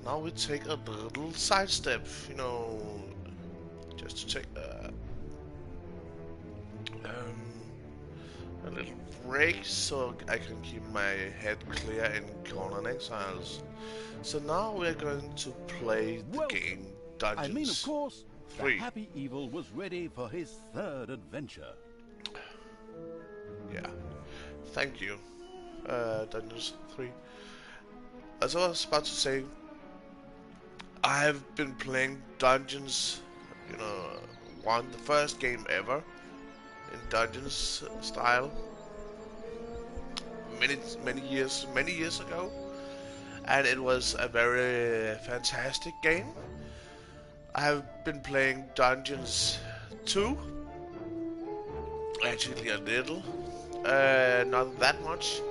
now we take a little sidestep, you know, just to take a little break so I can keep my head clear in Conan Exiles. So now we're going to play the game Dungeons. I mean, of course, 3. the Happy Evil was ready for his third adventure. Yeah, thank you, Dungeons 3. As I was about to say, I have been playing Dungeons, you know, the first game ever in Dungeons style, many years ago, and it was a very fantastic game. I have been playing Dungeons 2, actually a little, not that much,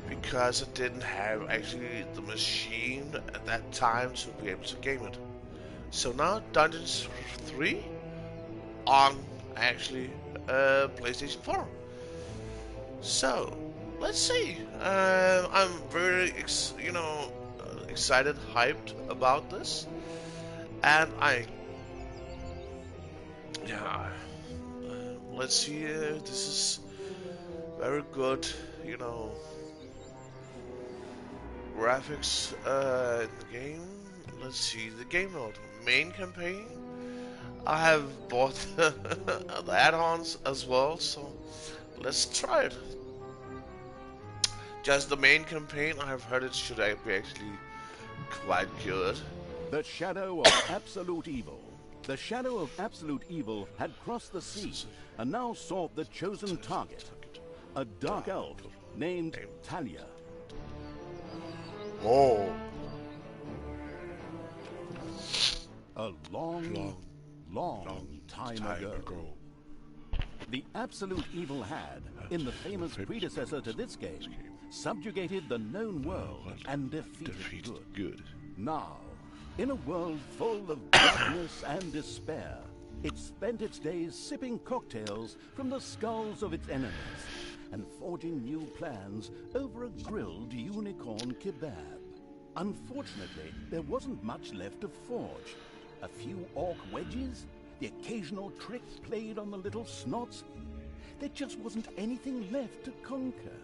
because I didn't have actually the machine at that time to be able to game it. So now Dungeons 3 on actually PlayStation 4. So let's see. I'm very excited, hyped about this, and let's see. This is very good, you know, graphics in the game. Let's see the game mode, main campaign. I have bought the add-ons as well, so let's try it. Just the main campaign, I have heard it should be actually quite good. The shadow of absolute evil. The shadow of absolute evil had crossed the sea and now sought the chosen target, a dark elf named Talia. Oh. A long time ago. The absolute evil had, in the famous predecessor to this game, subjugated the known world and defeated good. Now, in a world full of darkness and despair, it spent its days sipping cocktails from the skulls of its enemies and forging new plans over a grilled unicorn kebab. Unfortunately, there wasn't much left to forge. A few orc wedges, the occasional trick played on the little snots. There just wasn't anything left to conquer.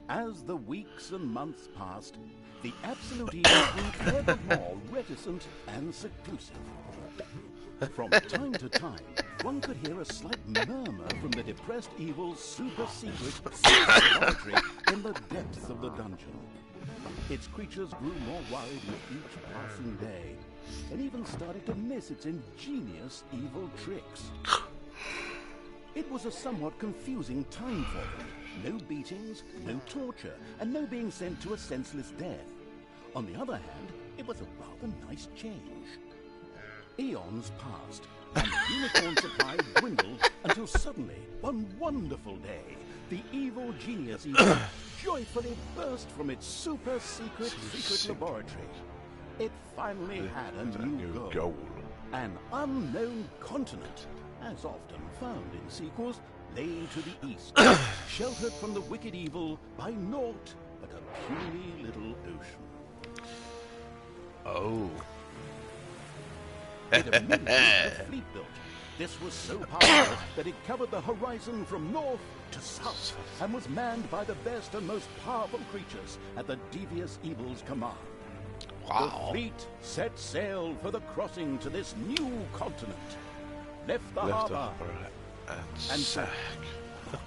As the weeks and months passed, the absolute evil grew ever more reticent and seclusive. From time to time, one could hear a slight murmur from the depressed evil's super-secret laboratory in the depths of the dungeon. Its creatures grew more worried with each passing day, and even started to miss its ingenious evil tricks. It was a somewhat confusing time for them. No beatings, no torture, and no being sent to a senseless death. On the other hand, it was a rather nice change. Eons passed, and the unicorn supply dwindled until suddenly, one wonderful day, the evil genius joyfully burst from its super-secret laboratory. It finally had a new goal. An unknown continent, as often found in sequels, lay to the east, sheltered from the wicked evil by naught but a puny little ocean. Oh. It immediately had a fleet built. This was so powerful that it covered the horizon from north to south and was manned by the best and most powerful creatures at the devious evil's command. Wow. The fleet set sail for the crossing to this new continent, left the harbor, and sank.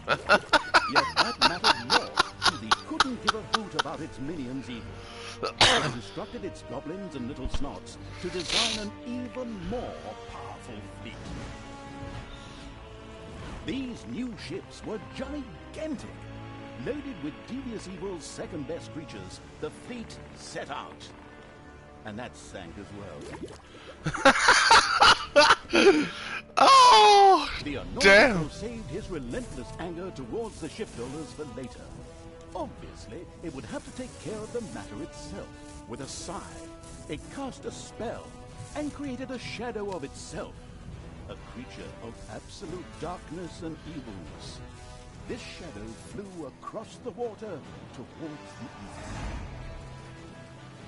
Yet that mattered more, since he couldn't give a hoot about its minions either. He instructed its goblins and little snots to design an even more powerful fleet. These new ships were gigantic. Loaded with devious evil's second-best creatures, the fleet set out. And that sank as well. Oh, the annoyance damn. saved his relentless anger towards the shipbuilders for later. Obviously, it would have to take care of the matter itself. With a sigh, it cast a spell and created a shadow of itself, a creature of absolute darkness and evilness. This shadow flew across the water towards the east.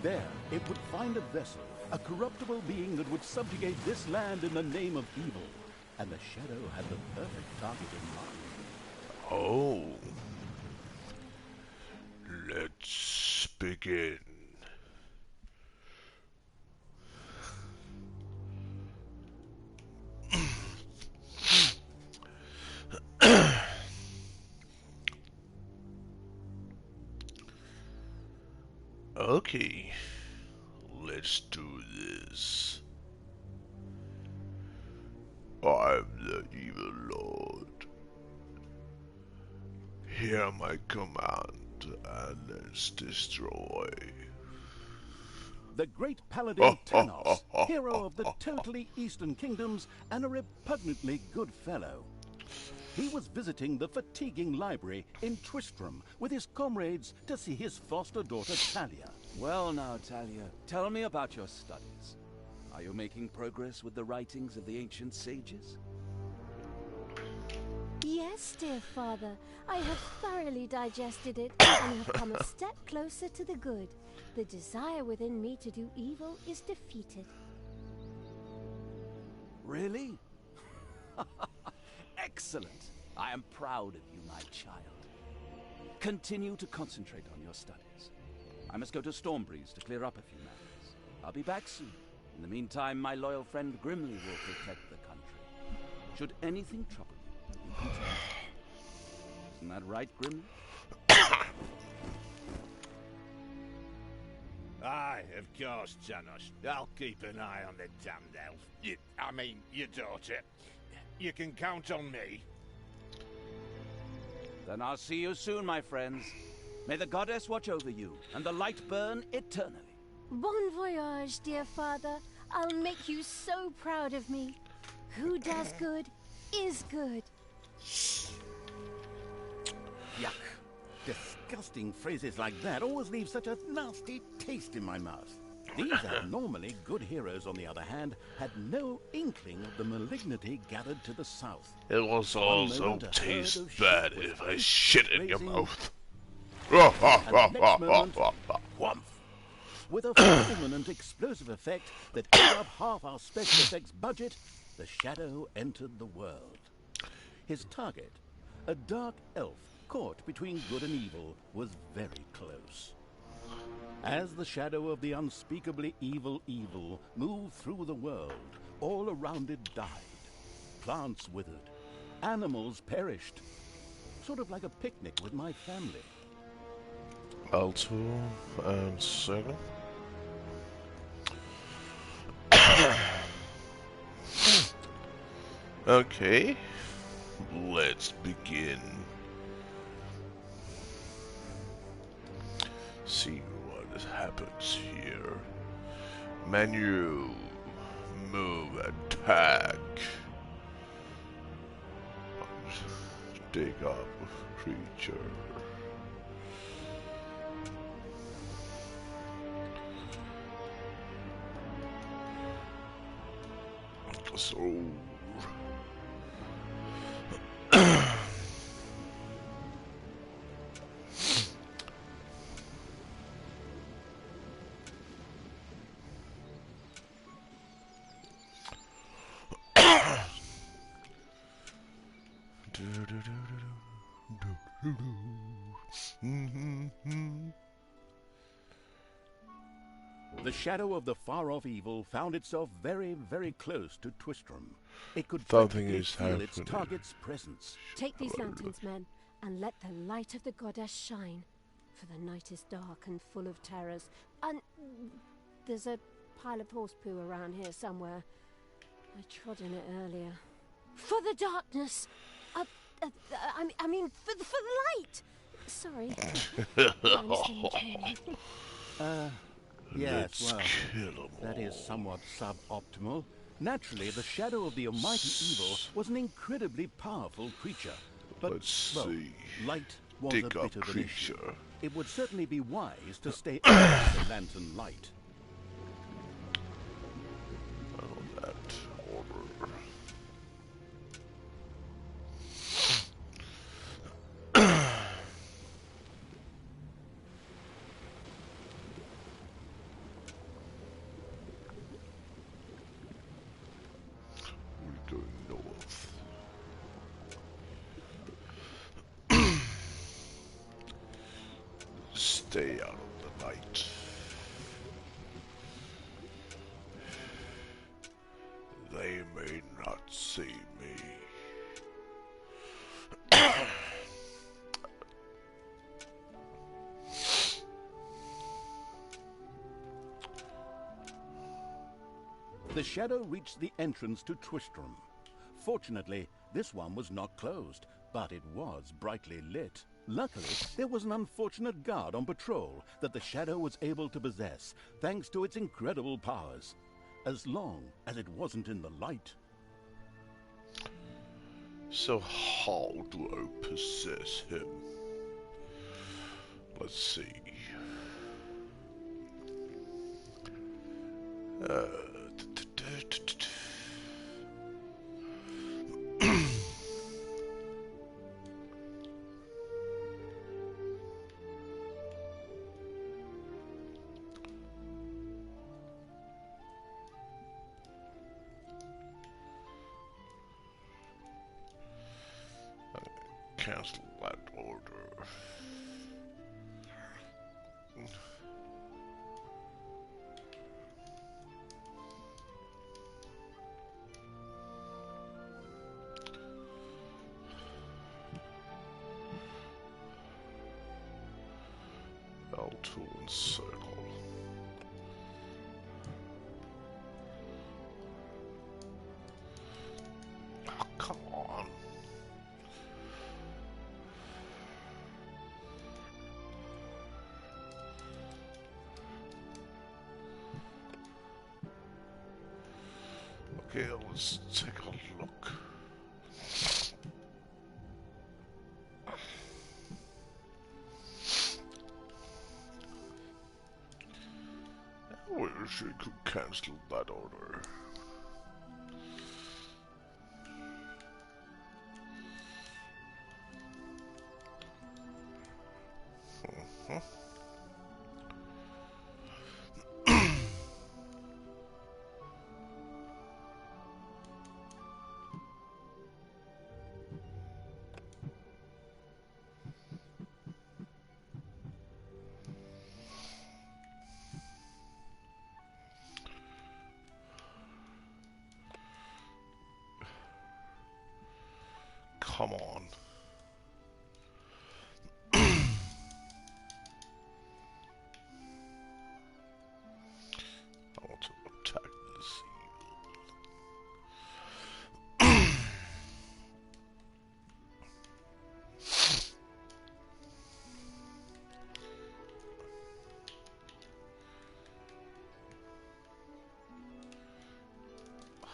There, it would find a vessel, a corruptible being that would subjugate this land in the name of evil. And the Shadow had the perfect target in mind. Oh. Let's begin. Okay, let's do this. I'm the evil lord. Hear my command and let's destroy. The great paladin Tanos, hero of the totally eastern kingdoms and a repugnantly good fellow. He was visiting the fatiguing library in Twistram with his comrades to see his foster daughter Talia. Well now, Talia, tell me about your studies. Are you making progress with the writings of the ancient sages? Yes, dear father. I have thoroughly digested it and have come a step closer to the good. The desire within me to do evil is defeated. Really? Excellent. I am proud of you, my child. Continue to concentrate on your studies. I must go to Stormbreeze to clear up a few matters. I'll be back soon. In the meantime, my loyal friend Grimly will protect the country. Should anything trouble you, you can turn to me. Isn't that right, Grimly? Aye, of course, Tanos. I'll keep an eye on the damned elf. Your daughter. You can count on me. Then I'll see you soon, my friends. May the goddess watch over you, and the light burn eternally. Bon voyage, dear father. I'll make you so proud of me. Who does good is good. Yuck. Disgusting phrases like that always leave such a nasty taste in my mouth. These abnormally good heroes, on the other hand, had no inkling of the malignity gathered to the south. It was also taste bad if I shit in your mouth. And the next moment, whomp! With a fulminant explosive effect that ate up half our special effects budget, the Shadow entered the world. His target, a dark elf caught between good and evil, was very close. As the shadow of the unspeakably evil moved through the world, all around it died. Plants withered. Animals perished. Sort of like a picnic with my family. Alto and circle. Okay, let's begin. See what happens here. Menu, move, attack. Dig up creature. So The shadow of the far-off evil found itself very, very close to Twistram. It could Something practically is feel its happening. target's presence. Take these lanterns, men, and let the light of the goddess shine. For the night is dark and full of terrors. And there's a pile of horse poo around here somewhere. I trod in it earlier. For the darkness! I mean, for the light! Sorry. Yes, let's well, kill 'em that is all. somewhat suboptimal. Naturally, the shadow of the almighty evil was an incredibly powerful creature. But, Let's well, see. light was Dig a up bit of an issue. creature. It would certainly be wise to stay out of the lantern light. On that order. stay out of the light. They may not see me. The shadow reached the entrance to Twistram. Fortunately, this one was not closed, but it was brightly lit. Luckily, there was an unfortunate guard on patrol that the shadow was able to possess, thanks to its incredible powers, as long as it wasn't in the light. So how do I possess him? Let's see. Cancel that order. L2 and circle. Oh, come on. Okay, let's take a look. I wish I could cancel that order. Come on. I want to attack this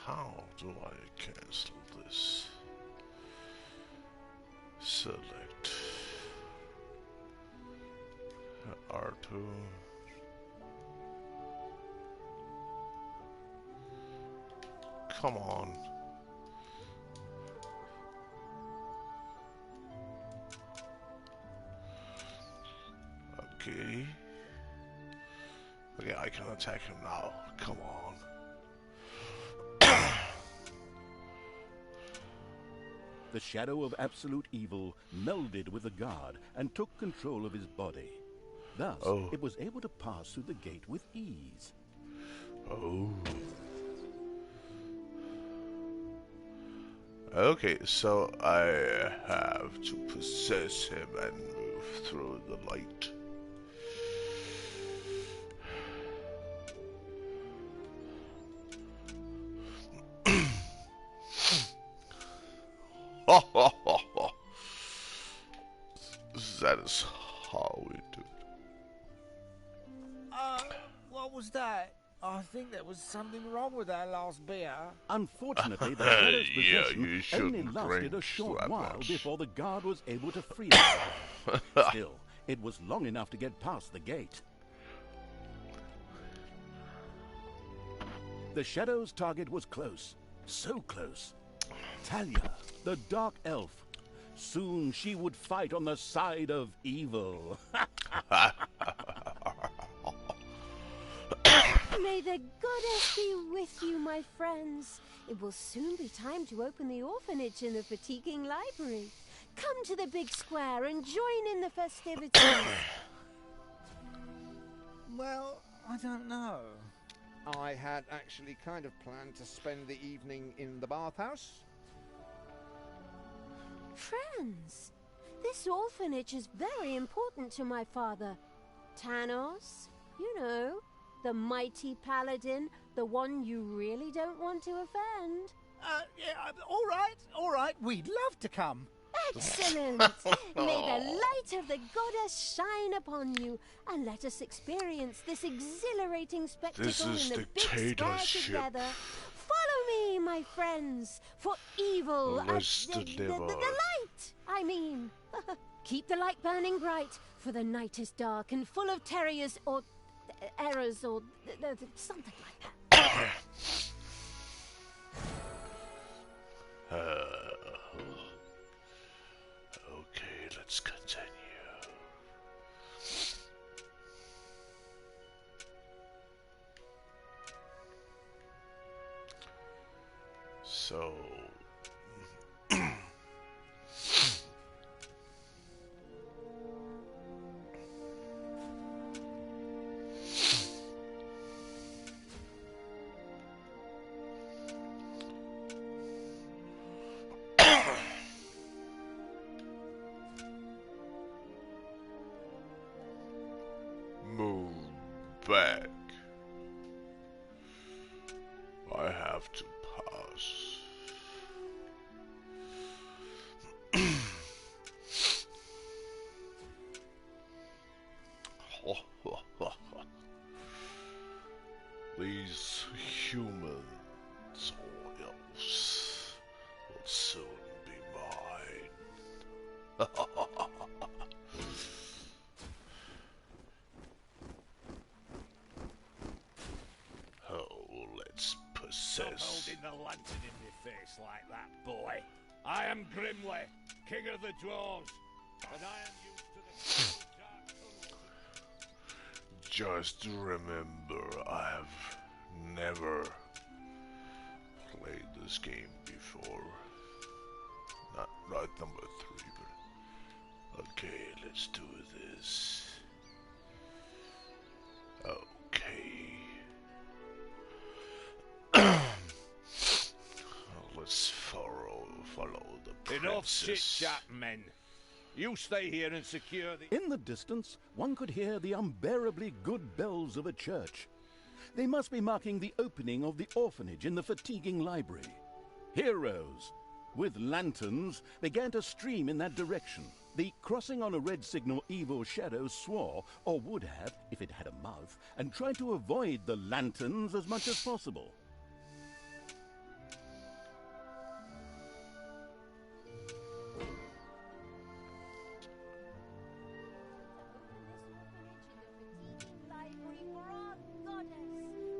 How do I cancel this? Select R2. Come on. Okay. Okay, I can attack him now. Come on. The shadow of absolute evil melded with the guard and took control of his body. Thus, it was able to pass through the gate with ease. Oh. Okay, so I have to possess him and move through the light. That is how we do it. What was that? I think there was something wrong with that last beer. Unfortunately, the shadow's Yeah, possession you only shouldn't lasted a drink short that while much. before the guard was able to free himself. Still, it was long enough to get past the gate. The shadow's target was close, so close. Talia, the dark elf. Soon she would fight on the side of evil. May the goddess be with you, my friends. It will soon be time to open the orphanage in the fatiguing library. Come to the big square and join in the festivities. Well, I don't know. I had actually kind of planned to spend the evening in the bathhouse. Friends, this orphanage is very important to my father. Tanos, you know, the mighty paladin, the one you really don't want to offend. Yeah, all right, we'd love to come. Excellent! May the light of the goddess shine upon you, and let us experience this exhilarating spectacle This is in the big square dictatorship. together. Follow me, my friends, for evil Let's the deliver. light, I mean. Keep the light burning bright, for the night is dark and full of terrors or errors or something like that. Okay, let's continue. So... Move back. I have to pass. These humans or elves will soon be mine. Oh, let's Stop possess. holding the lantern in my face like that, boy. I am Grimly, king of the dwarves, and I am used to the dark tunnels. Just remember, I have never played this game before. Not right number 3, but okay, let's do this. Okay. Let's follow the princess. Enough chit-chat, men. You stay here and secure the... In the distance, one could hear the unbearably good bells of a church. They must be marking the opening of the orphanage in the fatiguing library. Heroes with lanterns began to stream in that direction. The crossing on a red signal evil shadow swore, or would have if it had a mouth, and tried to avoid the lanterns as much as possible.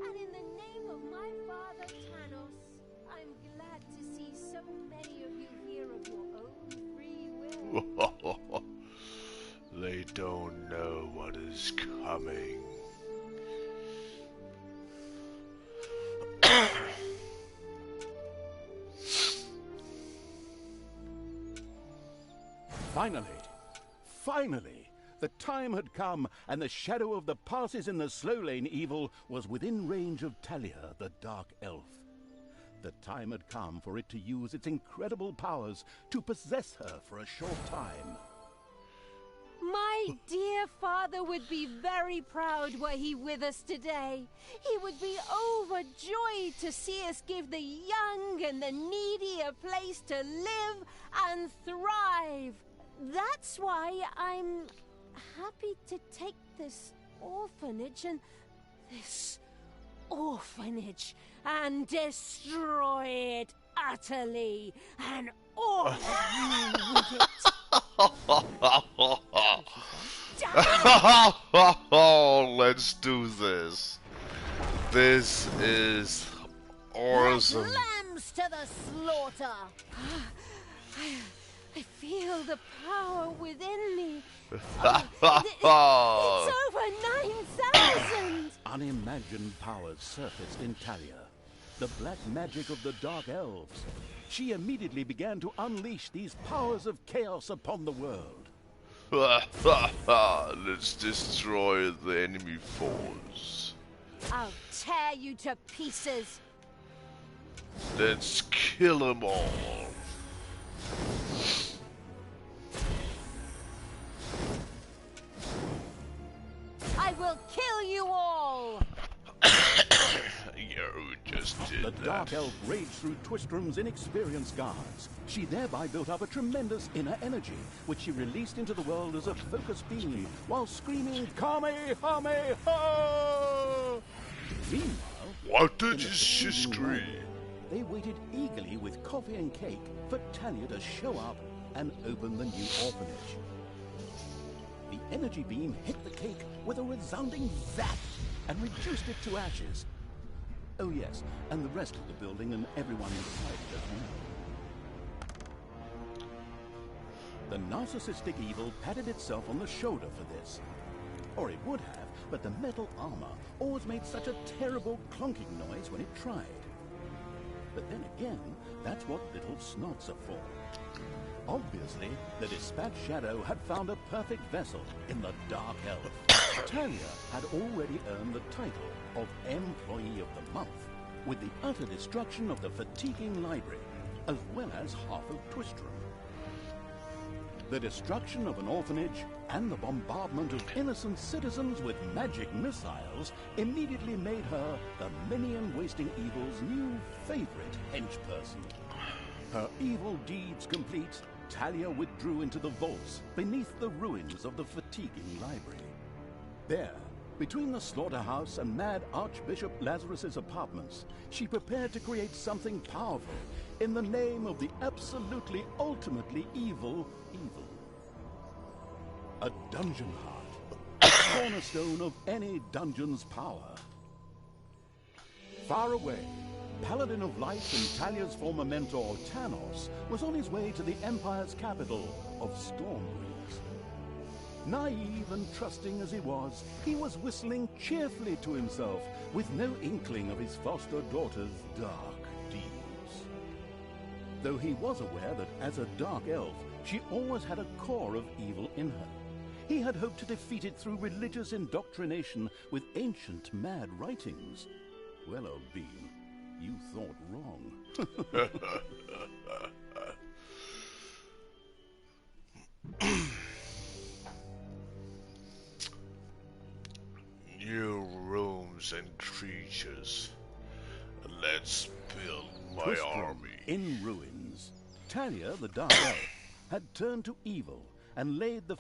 And in the name of my father Tanos, I'm glad to see so many of you here of your own free will. They don't know what is coming. Finally, the time had come, and the shadow of the passes in the slow lane evil was within range of Talia, the Dark Elf. The time had come for it to use its incredible powers to possess her for a short time. My dear father would be very proud were he with us today. He would be overjoyed to see us give the young and the needy a place to live and thrive. That's why I'm happy to take this orphanage and destroy it utterly and all of you with it. Let's do this. This is awesome. Like lambs to the slaughter. I feel the power within me. It's over 9,000. Unimagined powers surfaced in Talia. The black magic of the Dark Elves. She immediately began to unleash these powers of chaos upon the world. Let's destroy the enemy force. I'll tear you to pieces. Let's kill them all. I will kill you all. You just did The that. Dark Elf raged through Twistrom's inexperienced guards. She thereby built up a tremendous inner energy, which she released into the world as a focused beam, while screaming, Kamehameha! Meanwhile, What in did the she fatiguing scream? library, they waited eagerly with coffee and cake for Talia to show up and open the new orphanage. The energy beam hit the cake with a resounding zap and reduced it to ashes. Oh yes, and the rest of the building and everyone inside as well. The narcissistic evil patted itself on the shoulder for this. Or it would have, but the metal armor always made such a terrible clonking noise when it tried. But then again, that's what little snots are for. Obviously, the Dispatch Shadow had found a perfect vessel in the Dark Elf. Talia had already earned the title of Employee of the Month, with the utter destruction of the fatiguing library, as well as half of Twistrom. The destruction of an orphanage and the bombardment of innocent citizens with magic missiles immediately made her the minion-wasting evil's new favorite henchperson. Her evil deeds complete, Talia withdrew into the vaults beneath the ruins of the fatiguing library. There, between the slaughterhouse and Mad Archbishop Lazarus's apartments, she prepared to create something powerful in the name of the absolutely ultimately evil. A dungeon heart, the cornerstone of any dungeon's power. Far away, Paladin of Light and Talia's former mentor, Tanos, was on his way to the Empire's capital of Stormbreeze. Naive and trusting as he was whistling cheerfully to himself, with no inkling of his foster daughter's dark deeds. Though he was aware that as a dark elf, she always had a core of evil in her. He had hoped to defeat it through religious indoctrination with ancient mad writings. Well, old bean, you thought wrong. New rooms and creatures. Let's build my Twistrom army. in ruins. Talia, the Dark Elf, had turned to evil and laid the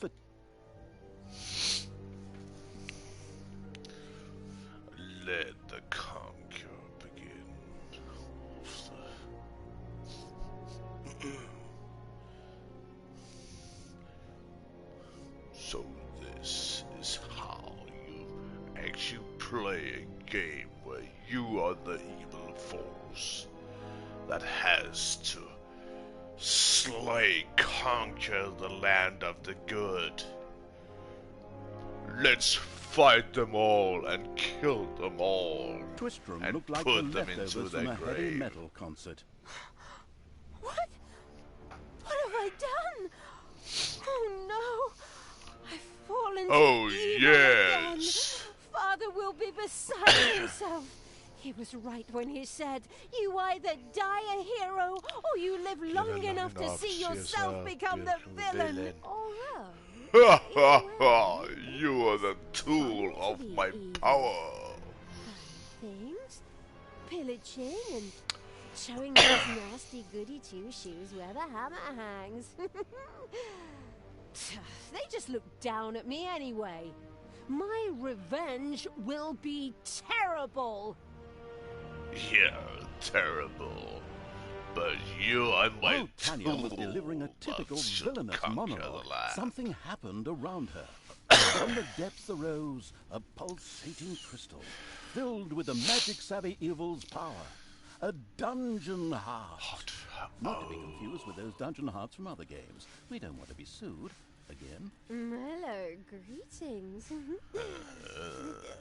Let the conquer begin. So this is how you actually play a game where you are the evil force that has to conquer the land of the good. Let's fight them all and kill them all. Twistrom and looked like the put them into leftovers their from a heavy grave. metal concert. What? What have I done? Oh no! I've fallen Oh, to evil yes. again. Father will be beside himself. He was right when he said, you either die a hero or you live long enough to see yourself become the villain. Although, You are the tool of my power. things, pillaging and showing those nasty goody two-shoes where the hammer hangs. They just look down at me anyway. My revenge will be terrible. Yeah, terrible. But you are my While Talia was tool delivering a typical to villainous conquer monologue, the land. something happened around her. From the depths arose a pulsating crystal, filled with the magic-savvy evil's power. A dungeon heart. Not to be confused with those dungeon hearts from other games. We don't want to be sued. Again. Hello, greetings.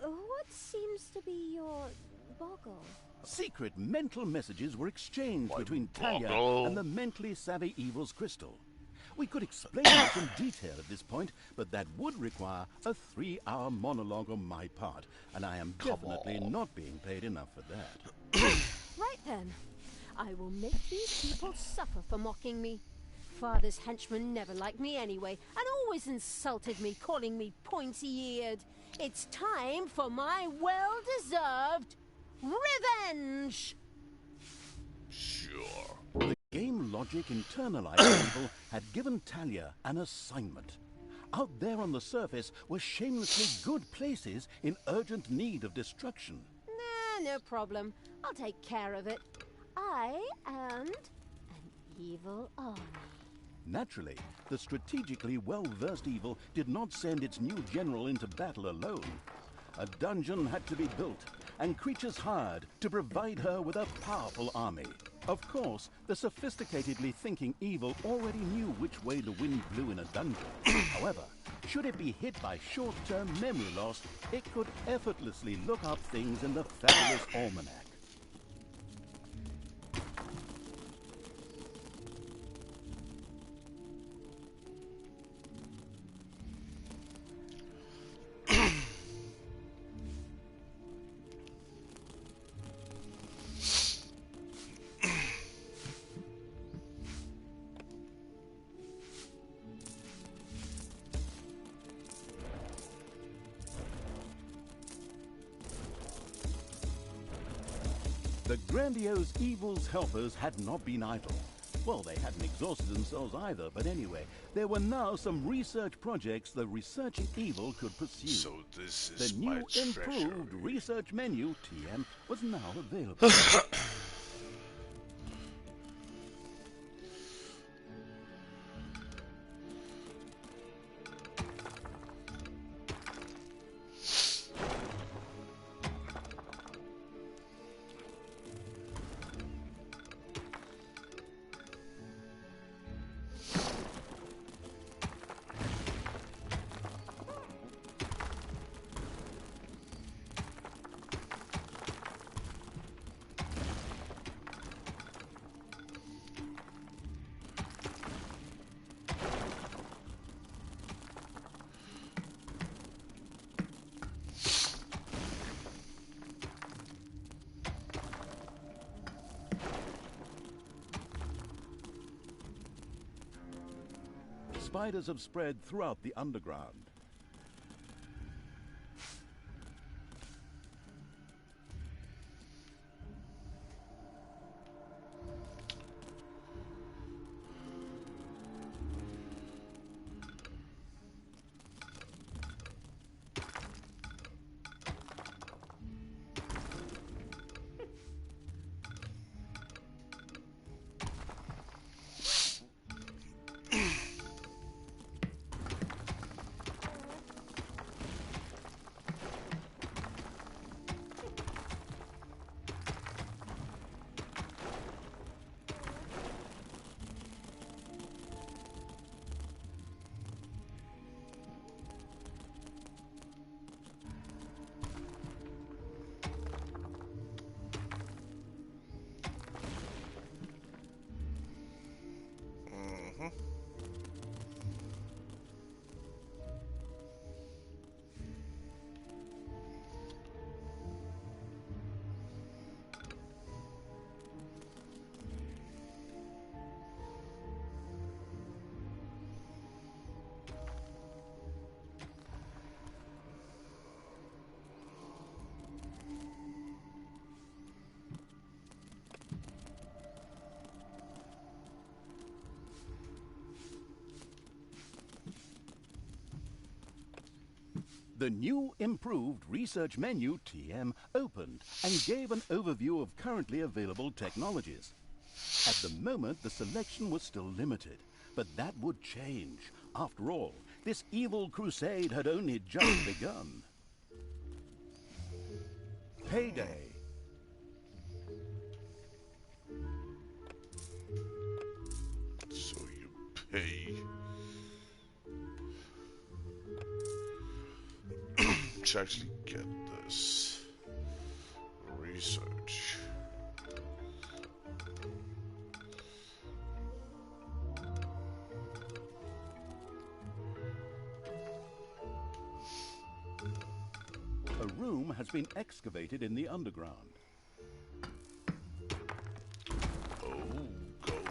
What seems to be your boggle? Secret mental messages were exchanged My between Talia boggle. and the mentally savvy evil's crystal. We could explain this in detail at this point, but that would require a 3-hour monologue on my part, and I am definitely not being paid enough for that. Right then. I will make these people suffer for mocking me. Father's henchmen never liked me anyway, and always insulted me, calling me pointy-eared. It's time for my well-deserved revenge! Sure. The game logic internalized evil had given Talia an assignment. Out there on the surface were shamelessly good places in urgent need of destruction. Nah, no problem. I'll take care of it. I and an evil army. Naturally, the strategically well-versed evil did not send its new general into battle alone. A dungeon had to be built, and creatures hired to provide her with a powerful army. Of course, the sophisticatedly thinking evil already knew which way the wind blew in a dungeon. However, should it be hit by short-term memory loss, it could effortlessly look up things in the fabulous almanac. The grandiose evil's helpers had not been idle. Well, they hadn't exhausted themselves either, but anyway, there were now some research projects the researching evil could pursue. So this is The my new improved treasury. research menu, TM, was now available. Spiders have spread throughout the underground. The new improved research menu, TM, opened and gave an overview of currently available technologies. At the moment, the selection was still limited, but that would change. After all, this evil crusade had only just begun. Payday. So you pay to actually get this research. room has been excavated in the underground. Oh, gold.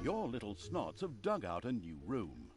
Your little snots have dug out a new room.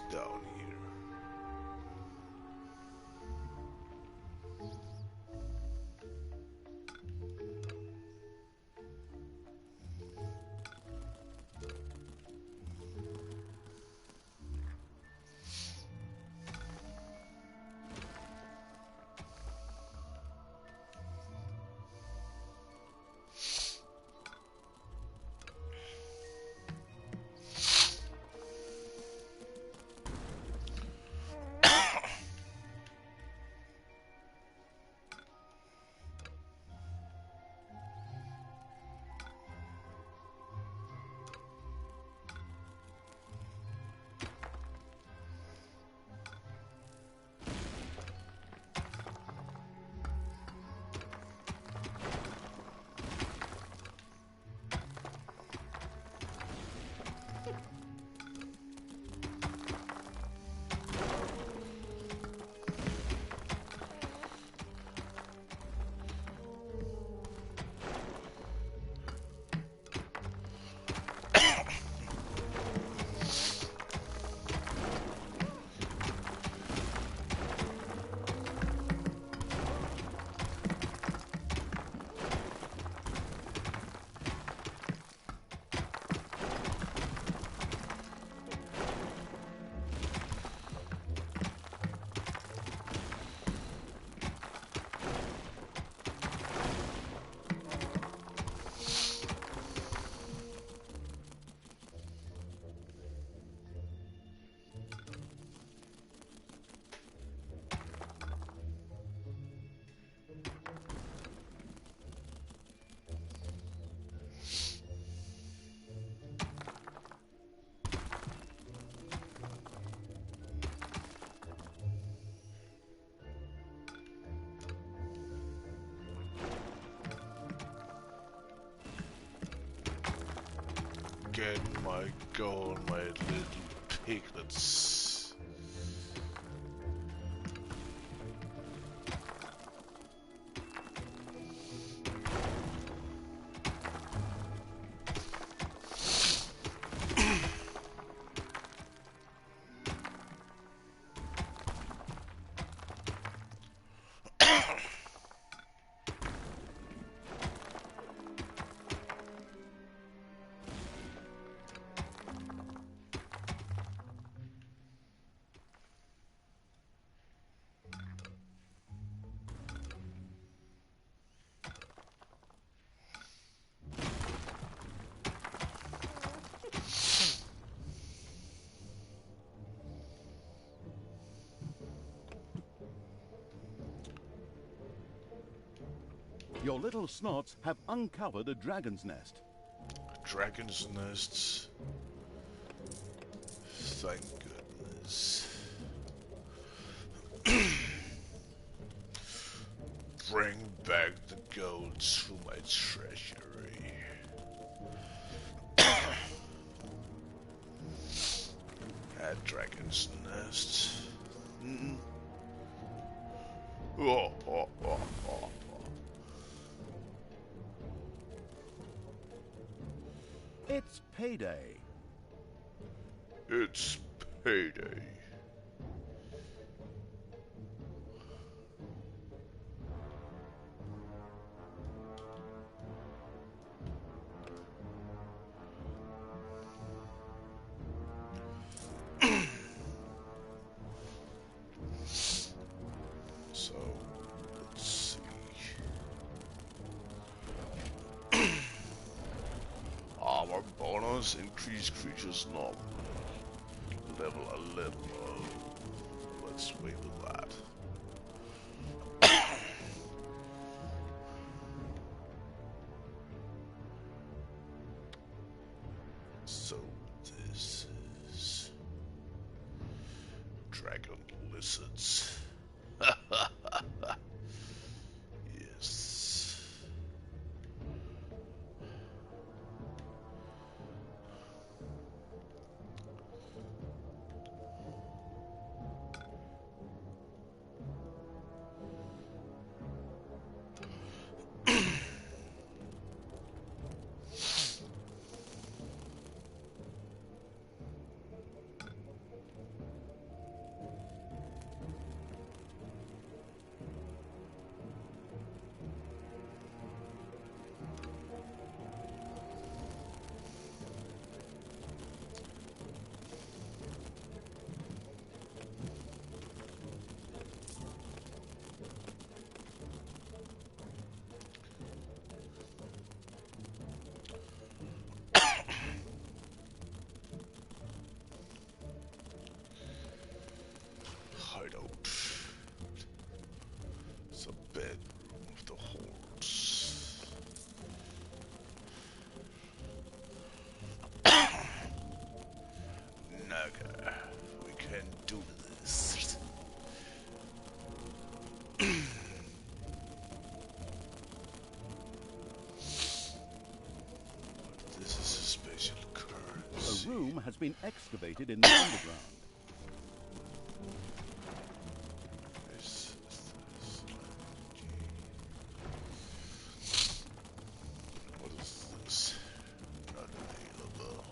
Down here. Get my gold, my little piglets. Your little snots have uncovered a dragon's nest. Dragon's nests. Thank goodness. Bring back the gold to my treasury. At dragon's nest. Oh, oh, oh, oh. It's payday. It's payday. So, let's see. Armor bonus, increase creatures normal. Level 11. Let's wait with that. So this is dragon lizards. Yes. Hideout. It's a bedroom of the hordes. Naga, we can do this. But this is a special currency. A room has been excavated in the underground. What is this? Not available.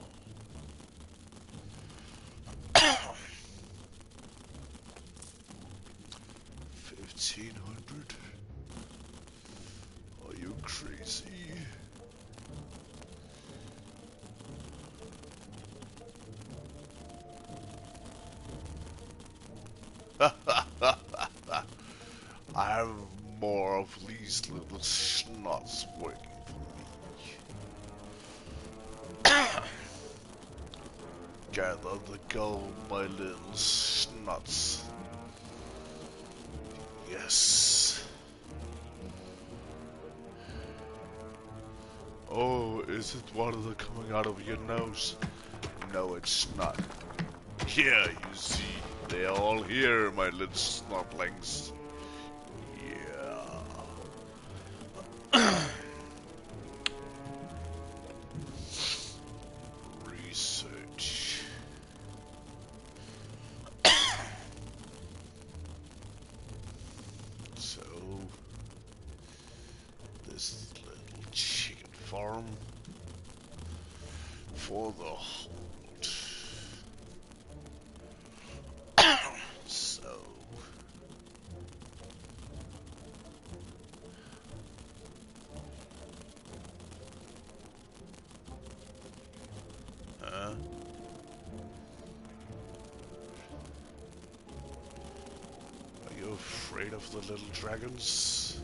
$1,500? Are you crazy? I have more of these little schnots working for me. Gather the gold, my little schnots. Yes. Oh, is it water coming out of your nose? No, it's not. Yeah, you see, they're all here, my little snotlings. Yeah. Research. So, this little chicken farm for the hold. So, are you afraid of the little dragons?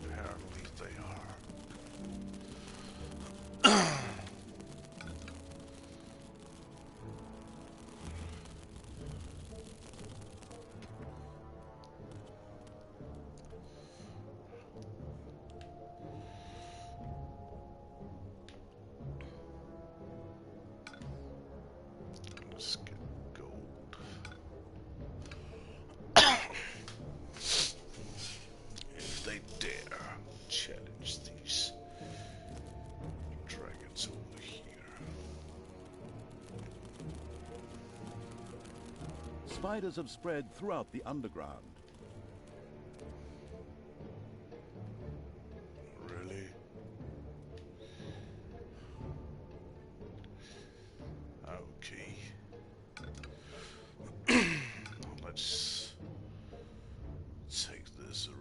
Apparently they are. challenge these dragons over here. Spiders have spread throughout the underground. Really? Okay. Let's take this room.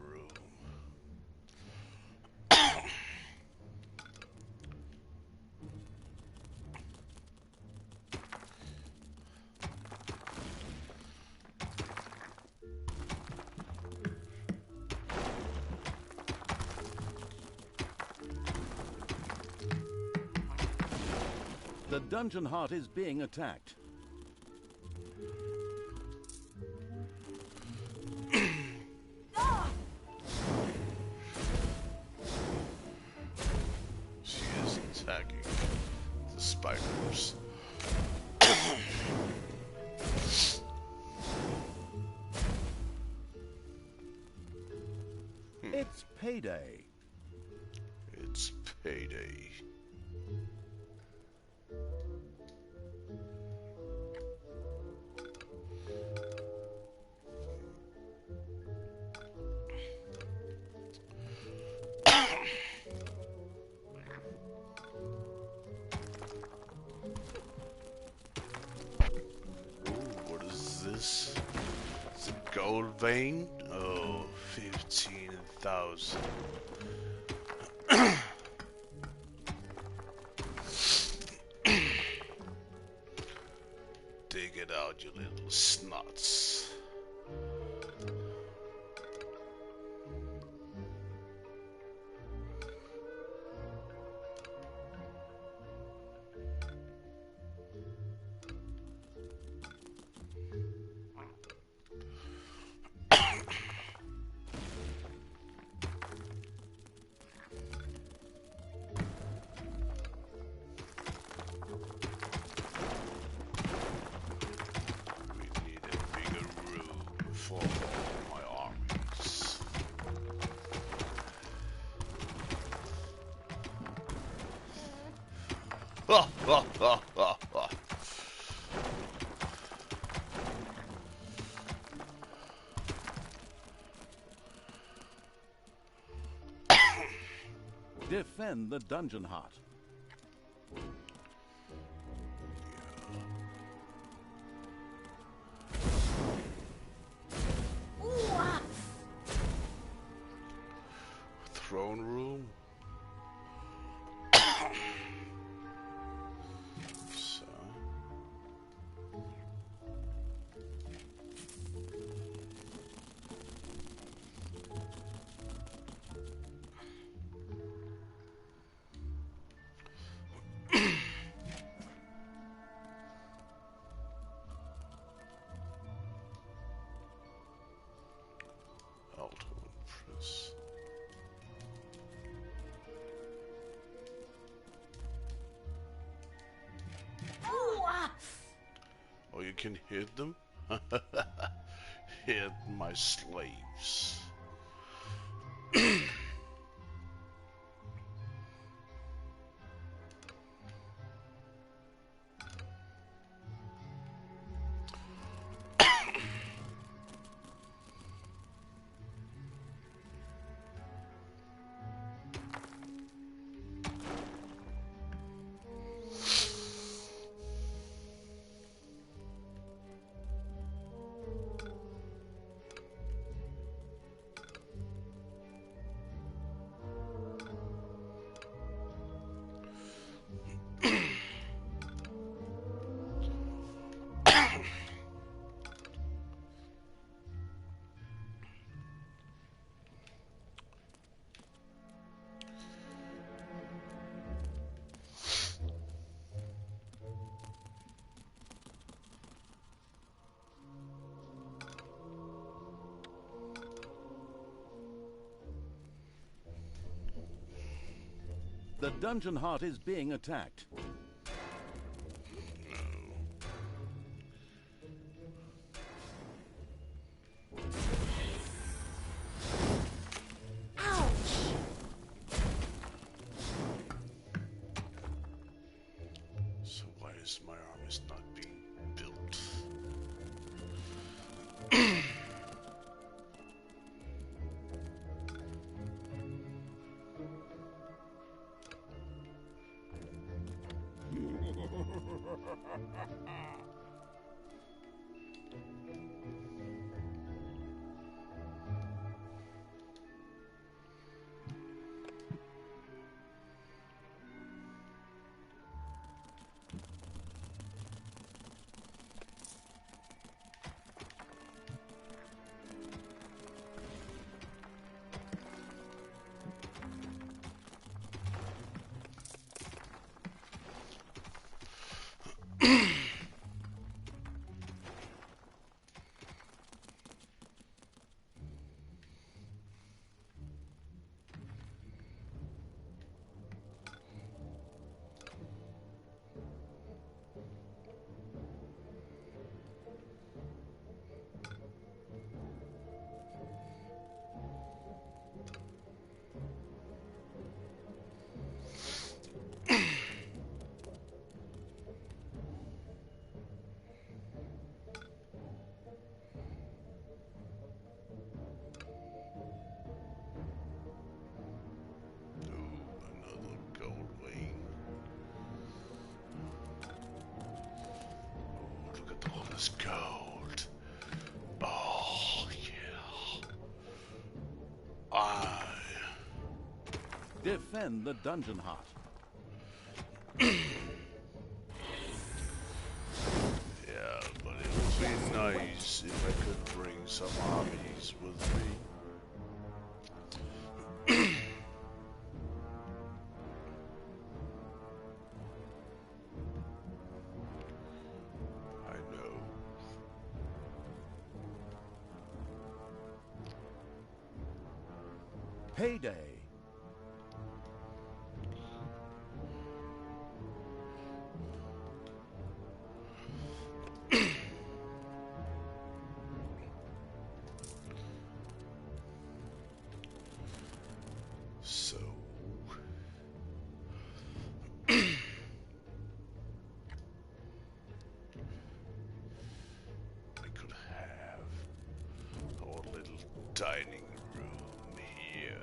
The dungeon heart is being attacked. She is attacking the spiders. It's payday. It's payday. What is this? It's a gold vein? Oh, 15,000. Dig it out, you little snots. We need a bigger room for my armies. Ha ha ha ha ha. Defend the dungeon heart. Throne room. So. Alto Empress. Oh, you can hit them? Hit my slaves. The dungeon heart is being attacked. is my arm is not being built. Gold. Oh, yeah. Defend the dungeon heart. Yeah, but it would be nice if I could bring some armies with me. Payday. So we could have our little dining room here.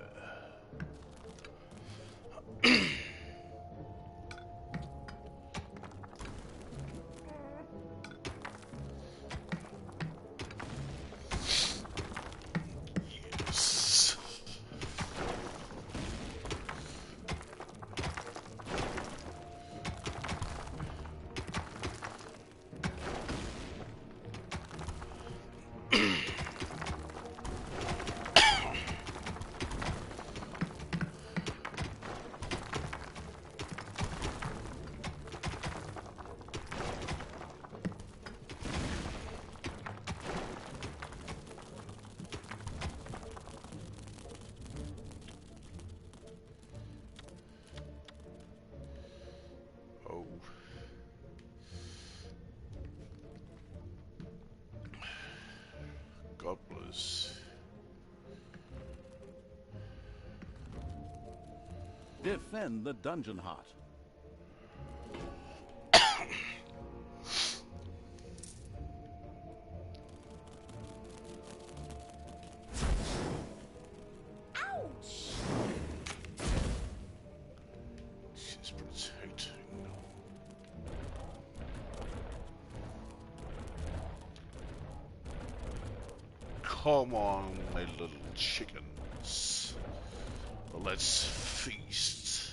Yes. Oh. God bless. Defend the dungeon heart. She's protecting. Come on, my little chickens. Let's feast.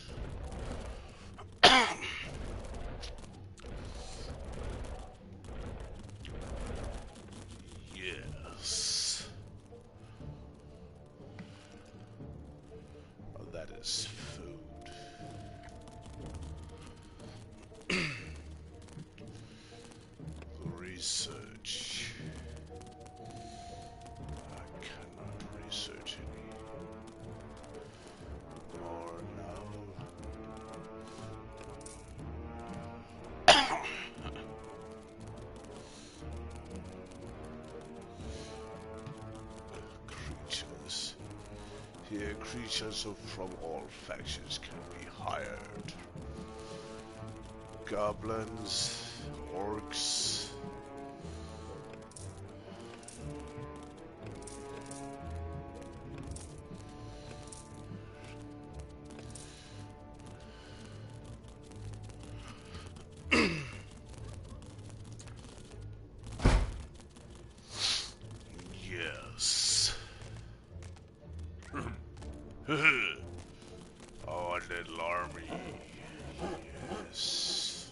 Yes. That is food. Research. I cannot research any more now. Creatures. Here, creatures from all factions can be hired. Goblins, orcs. Yes. Our little army. Yes.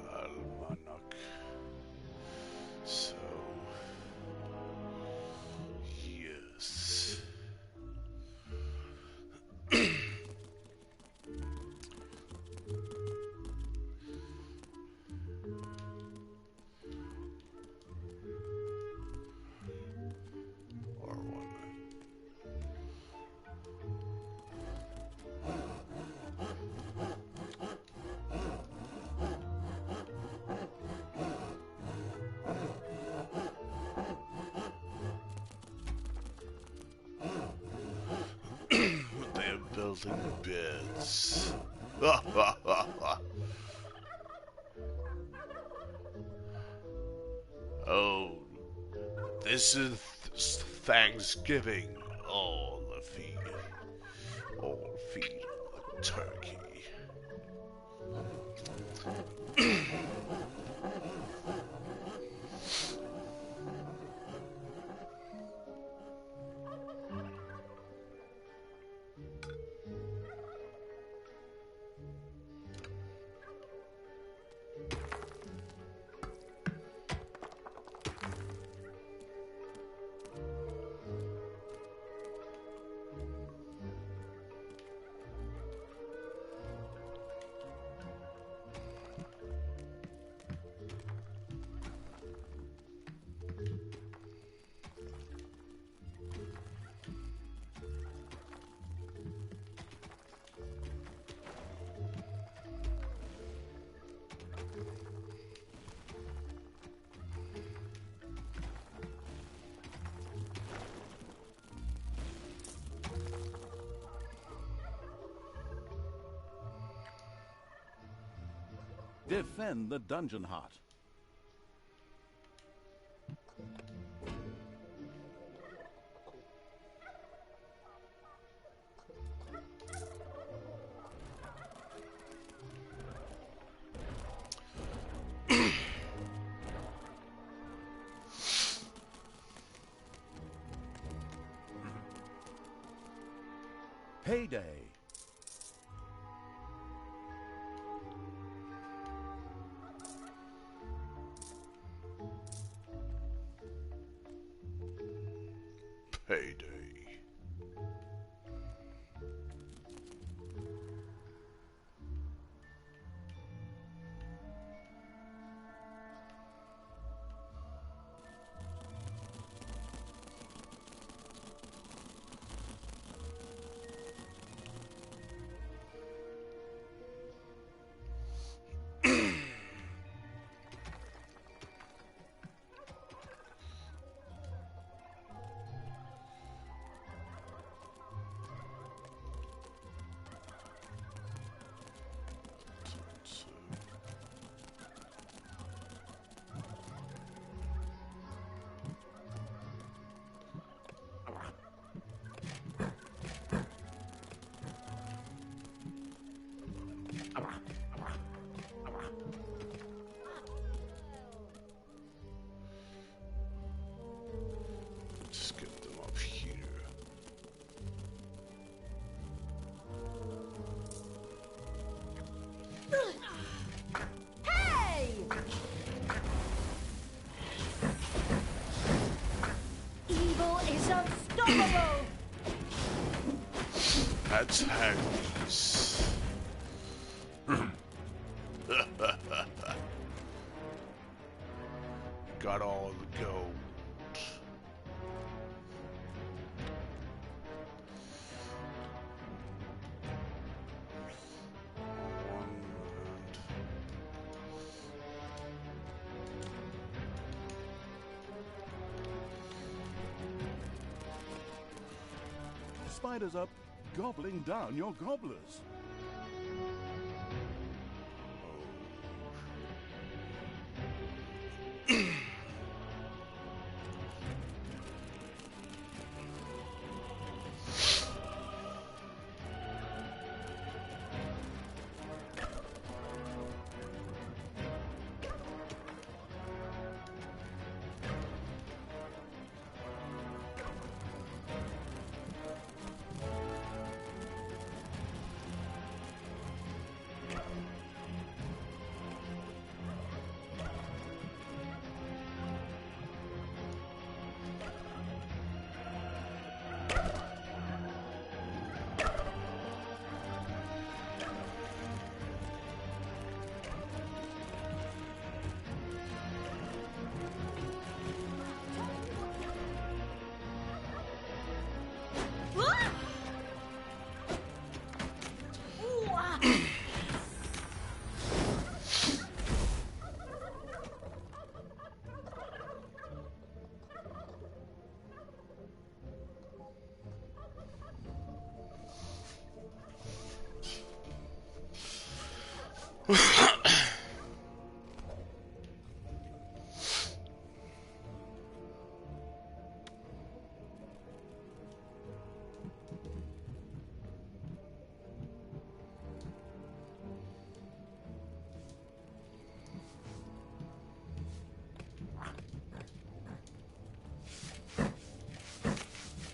Almanac. So, yes. R1. They're building beds. Oh, this is Thanksgiving. All feed the turkey. Defend the dungeon heart. Payday. Payday. Just get them up here. Hey! Evil is unstoppable! That's Hagrid's. Got all the gold. spiders are gobbling down your gobblers.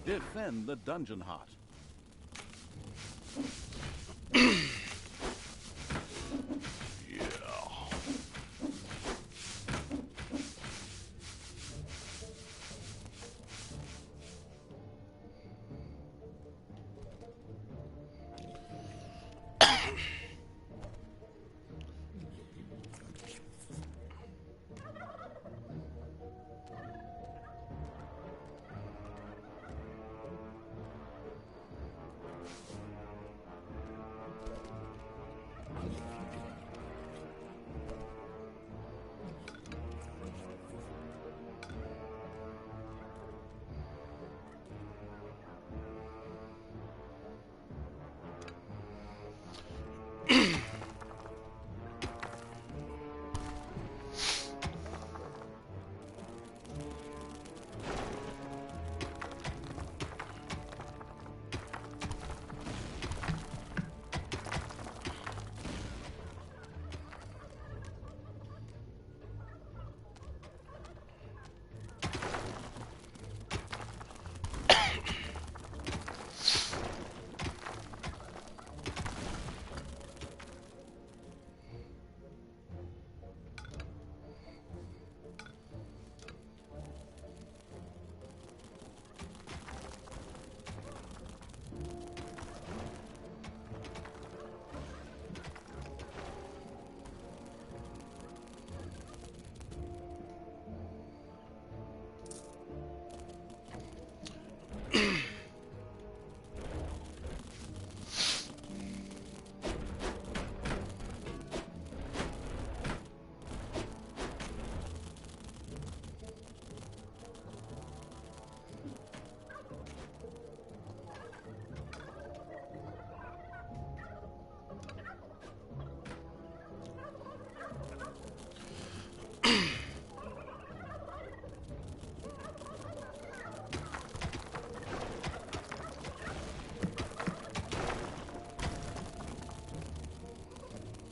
Defend the dungeon heart.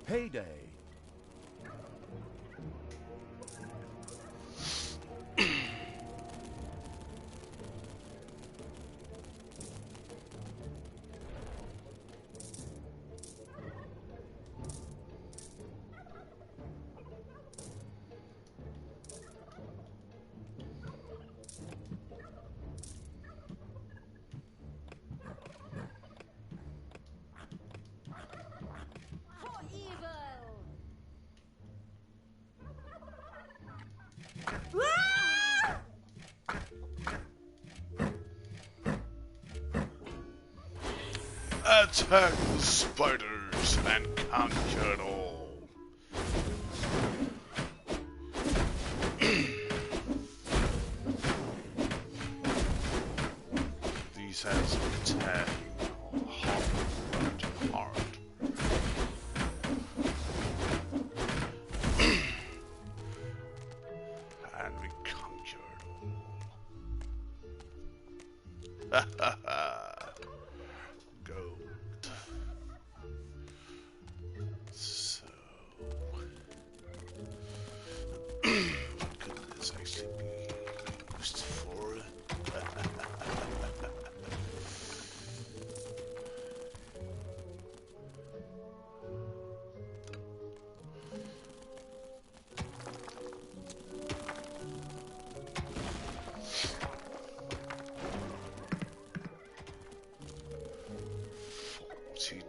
Payday. Attack the spiders and conquer it all. These Turkeys has attacking hard. And we conquered all. Gold. So, what could this actually be used for?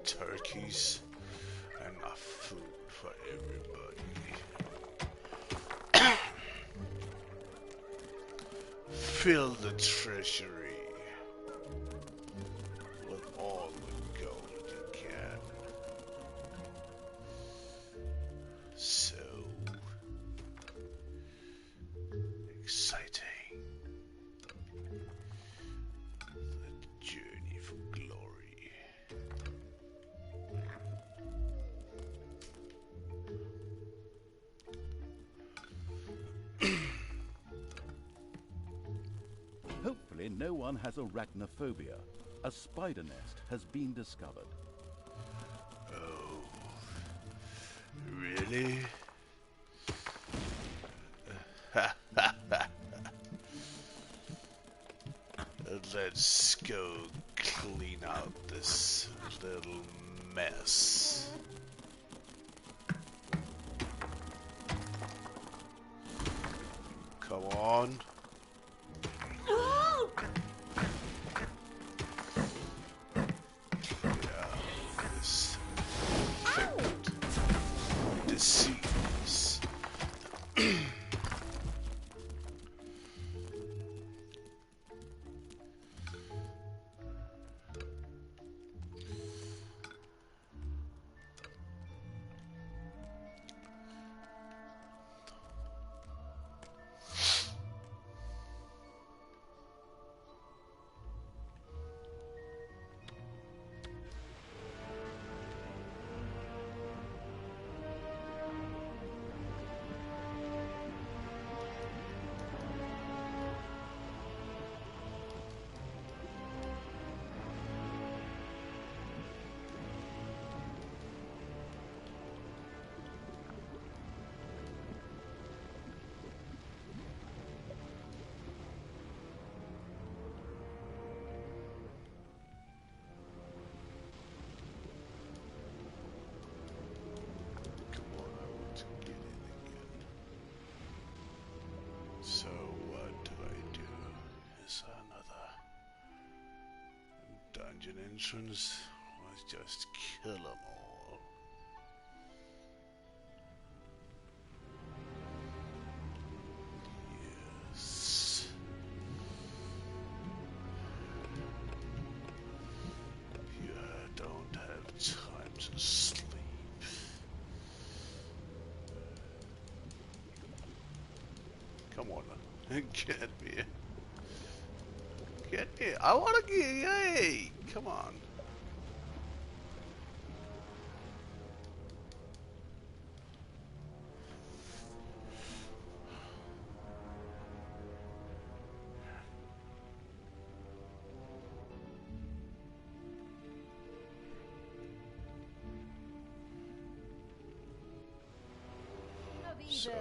Turkeys, enough food for everybody. Fill the treasury with all the gold you can. So exciting. The journey for glory. Hopefully no one has arachnophobia. A spider nest has been discovered. Oh, really? Let's go clean out this little mess. Come on. This infected disease. So what do I do? Is another dungeon entrance? Let's just kill them all. Yes. You don't have time to sleep. Come on, get me. Get me. I want to get. Yay! Come on. So.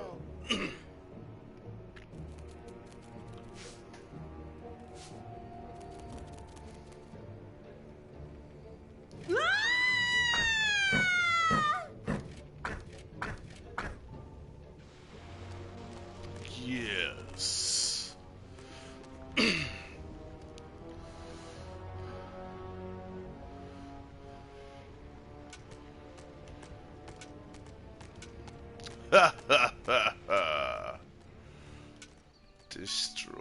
Yes. Ha ha ha ha. Destroy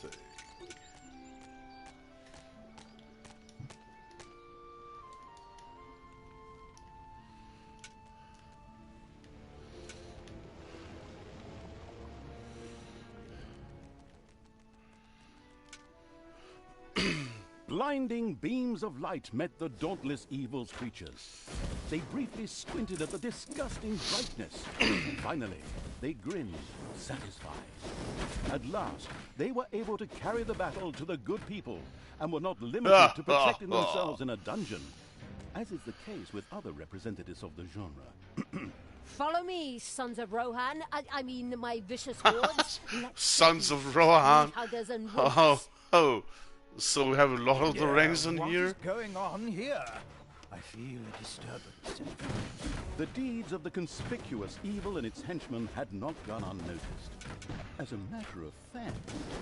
everything. Blinding beams of light met the dauntless evil's creatures. They briefly squinted at the disgusting brightness. Finally, they grinned, satisfied. At last, they were able to carry the battle to the good people and were not limited to protecting themselves in a dungeon, as is the case with other representatives of the genre. Follow me, sons of Rohan. I mean, my vicious hordes. Sons of Rohan. Huggers and Oh. So we have a lot of the rings in here? What is going on here? I feel a disturbance. The deeds of the conspicuous evil and its henchmen had not gone unnoticed. As a matter of fact,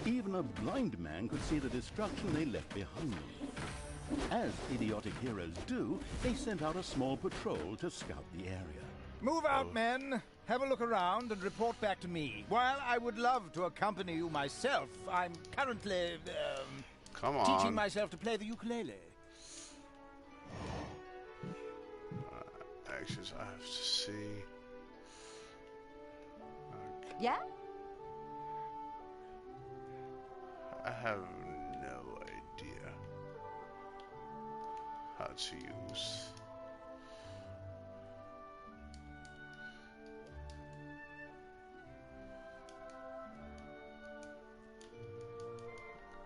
even a blind man could see the destruction they left behind them. As idiotic heroes do, they sent out a small patrol to scout the area. Move out, men. Have a look around and report back to me. While I would love to accompany you myself, I'm currently, Come on. teaching myself to play the ukulele. Actions, I have to see. Yeah? I have no idea how to use.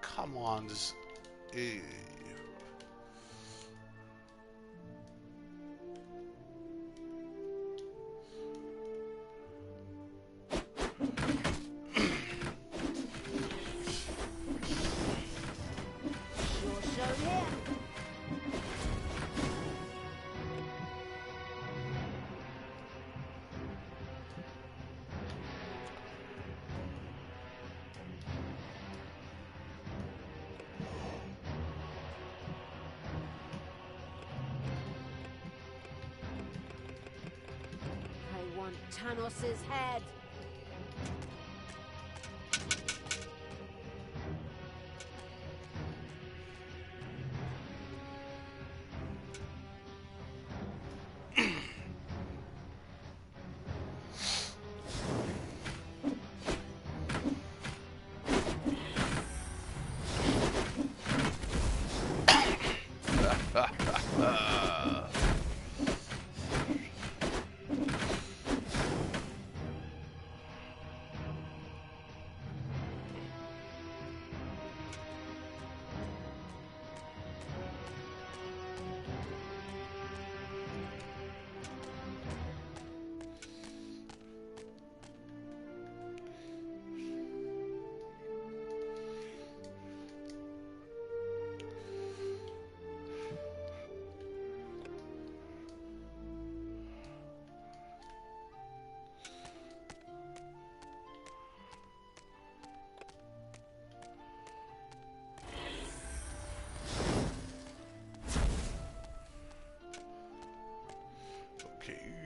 Come on, this. Tanos's head.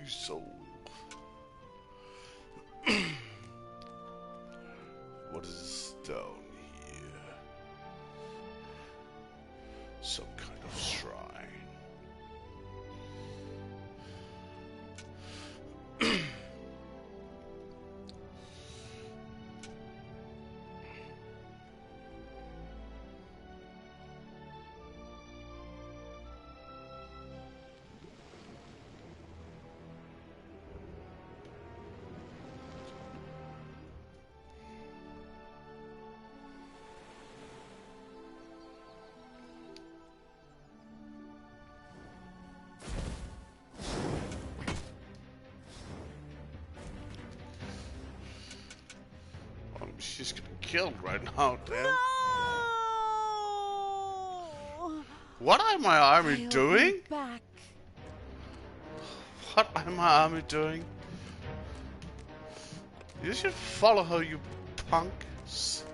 So, what is this down here? Some kind of shrine. She's gonna be killed right now, damn. No! What are my army I'll doing? be back. What are my army doing? You should follow her, you punks.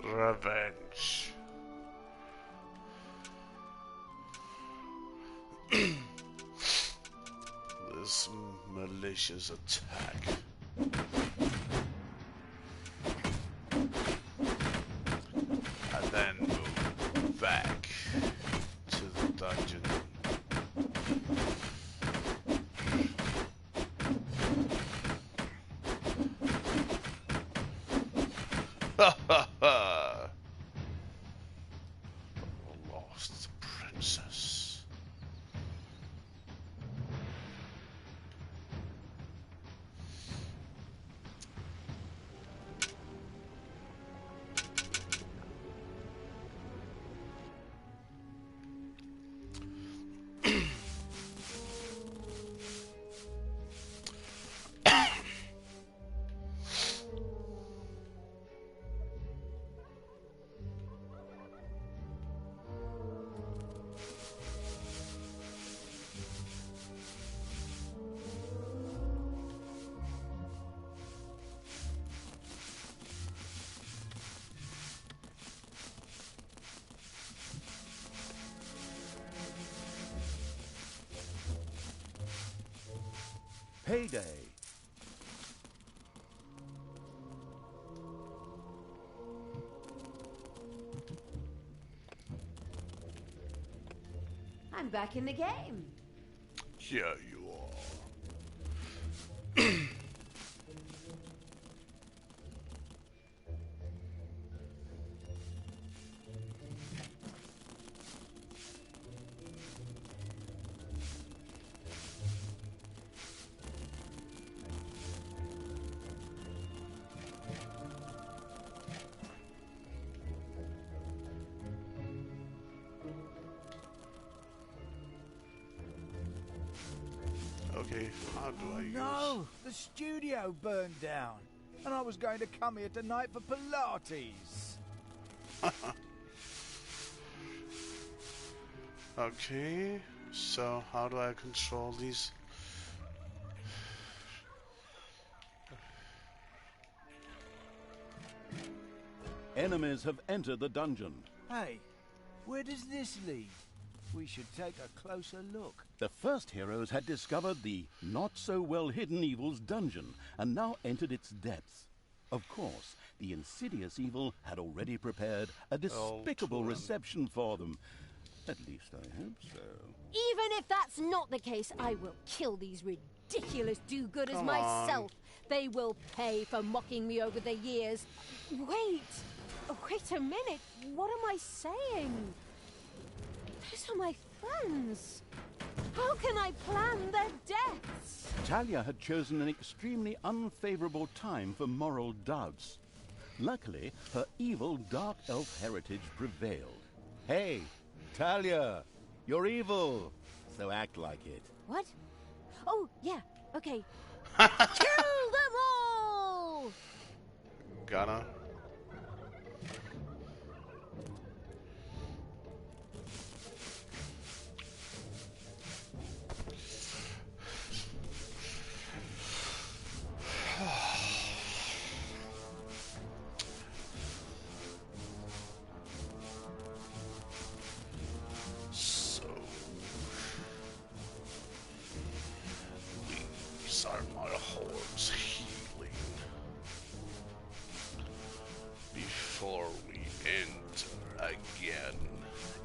Revenge. This malicious attack. And then move back to the was the princess. Payday. I'm back in the game. Yeah, you are. Okay, how do I use... No, the studio burned down, and I was going to come here tonight for Pilates. Okay, so how do I control these? Enemies have entered the dungeon. Hey, where does this lead? We should take a closer look. The first heroes had discovered the not-so-well-hidden evil's dungeon and now entered its depths. Of course, the insidious evil had already prepared a despicable reception for them. At least I hope so. Even if that's not the case, I will kill these ridiculous do-gooders Come myself. They will pay for mocking me over the years. Wait a minute. What am I saying? Those are my friends. How can I plan their deaths? Talia had chosen an extremely unfavorable time for moral doubts. Luckily, her evil dark elf heritage prevailed. Hey, Talia, you're evil, so act like it. What? Oh, yeah, okay. Kill them all! Gonna. So these are my horns healing before we enter again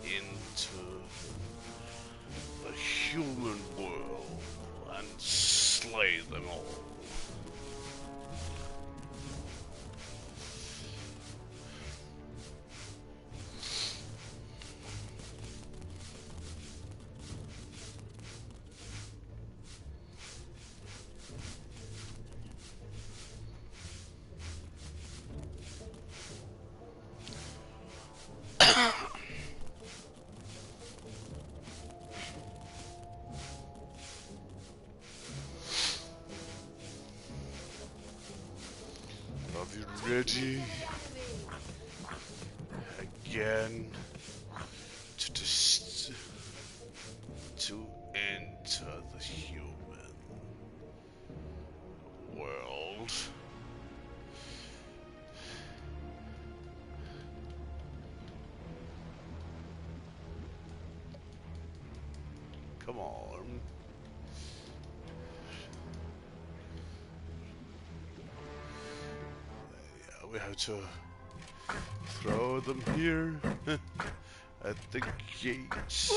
into the human world and slay them all. Are you ready? Again to enter the human world. Come on. Yeah, we have to throw them here at the gates.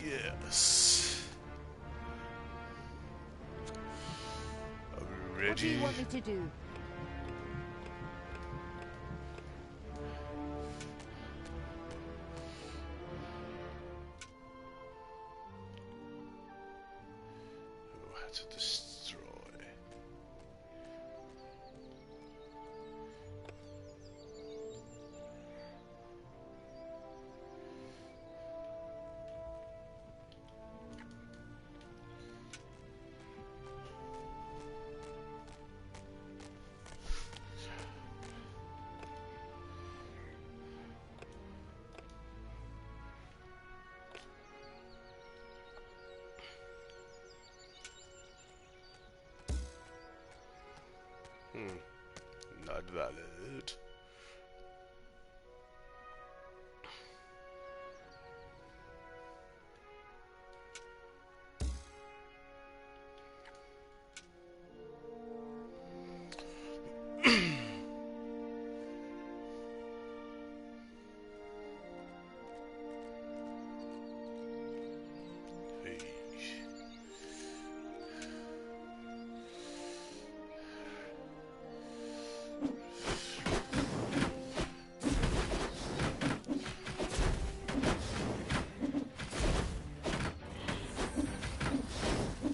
Yes. Are we What do you ready? want me to do? To destroy. Not valid.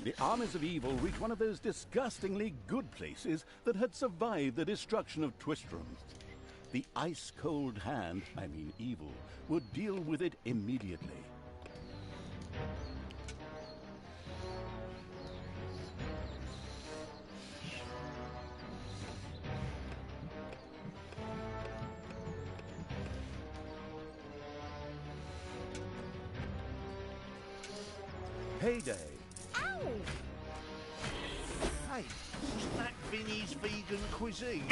The armies of evil reached one of those disgustingly good places that had survived the destruction of Twistram. The ice-cold hand, I mean evil, would deal with it immediately. Heyday! Hey, wasn't that Vinny's vegan cuisine?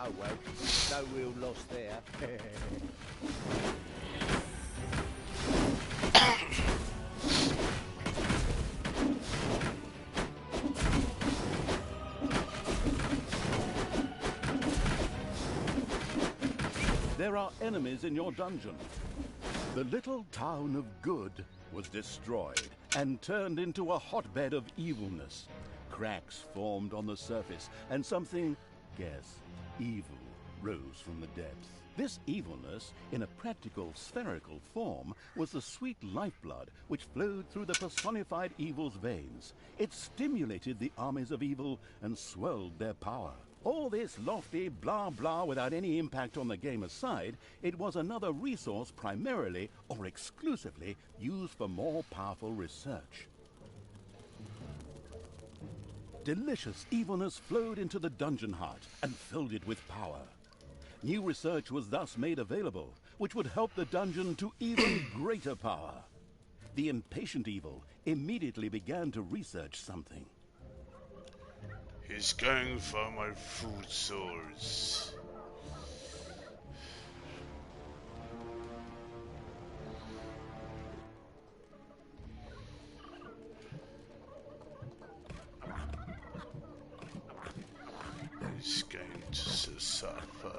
Oh well, no real loss there. There are enemies in your dungeon. The little town of Good was destroyed and turned into a hotbed of evilness. Cracks formed on the surface, and something, guess, evil, rose from the depths. This evilness, in a practical spherical form, was the sweet lifeblood which flowed through the personified evil's veins. It stimulated the armies of evil and swelled their power. All this lofty blah blah without any impact on the game aside, it was another resource primarily or exclusively used for more powerful research. Delicious evilness flowed into the dungeon heart and filled it with power. New research was thus made available, which would help the dungeon to even greater power. The impatient evil immediately began to research something. He's going for my food source. He's going to suffer.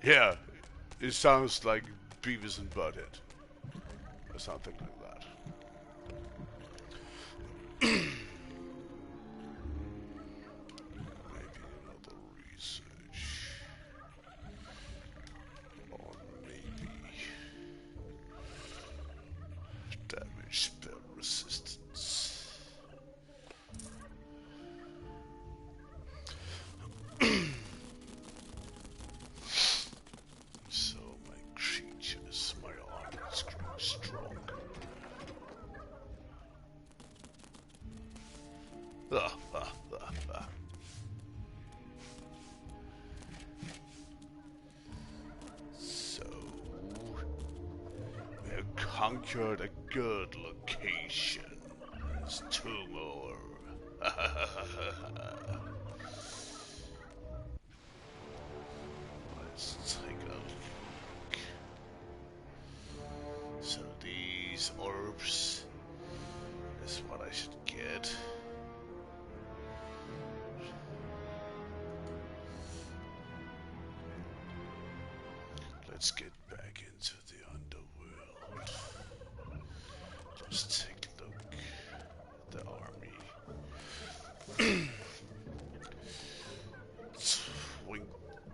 Yeah, it sounds like Beavis and Butthead, or something like that. Maybe another research on maybe damage spell resistance. So my creatures, my armors grow stronger. So we have conquered a good location. There's two more. Let's take a look. So these orbs is what I should get. Let's get back into the underworld. Let's take a look at the army.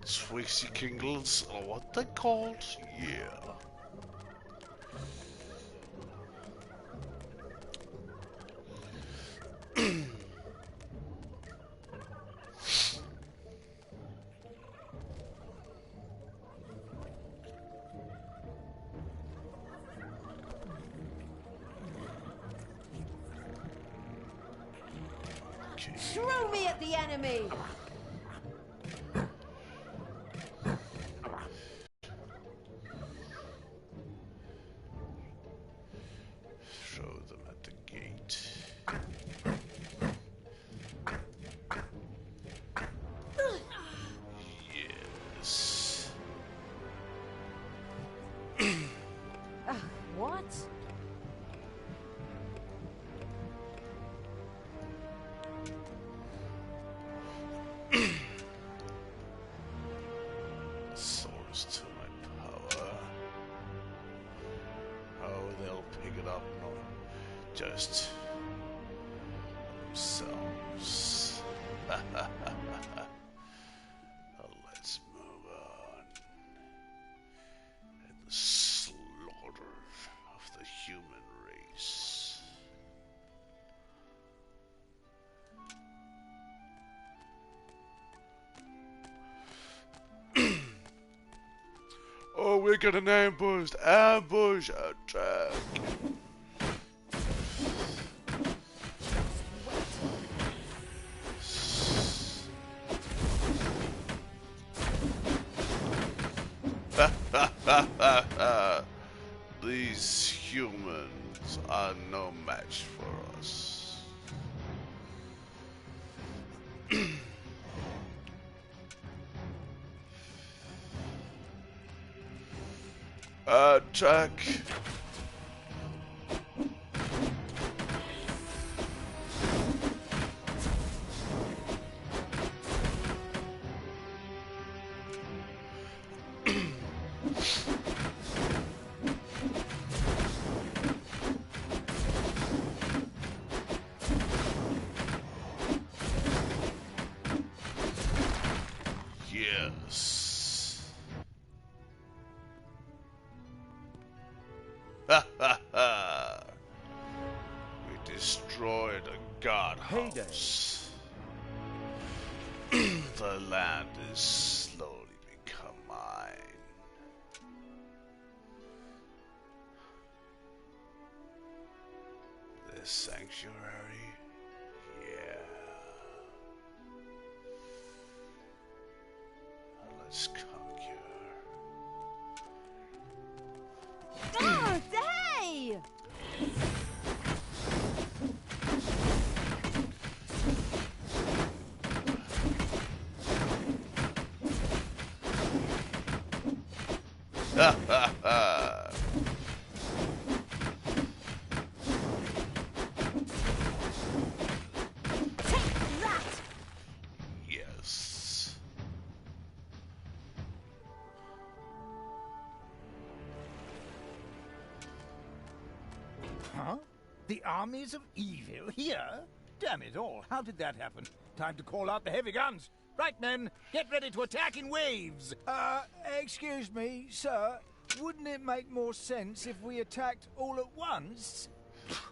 Twixy Kingles, or what they called? Yeah. Throw me at the enemy! Throw them at the gate. Yes. What? Source to my power. Oh, they'll pick it up, not just themselves. Let's move on. And the slaughter of the human race. Oh, we got an ambush! Ambush! Attack! These humans are no match for us. Attack! Yes. Ha ha ha! We destroyed a god house. The land is slowly become mine. This sanctuary, yeah. Let's conquer. Oh, hey! Ha ha ha! Take that! Yes. Huh? The armies of evil here? Damn it all, how did that happen? Time to call out the heavy guns. Right, men, get ready to attack in waves. Excuse me, sir. Wouldn't it make more sense if we attacked all at once?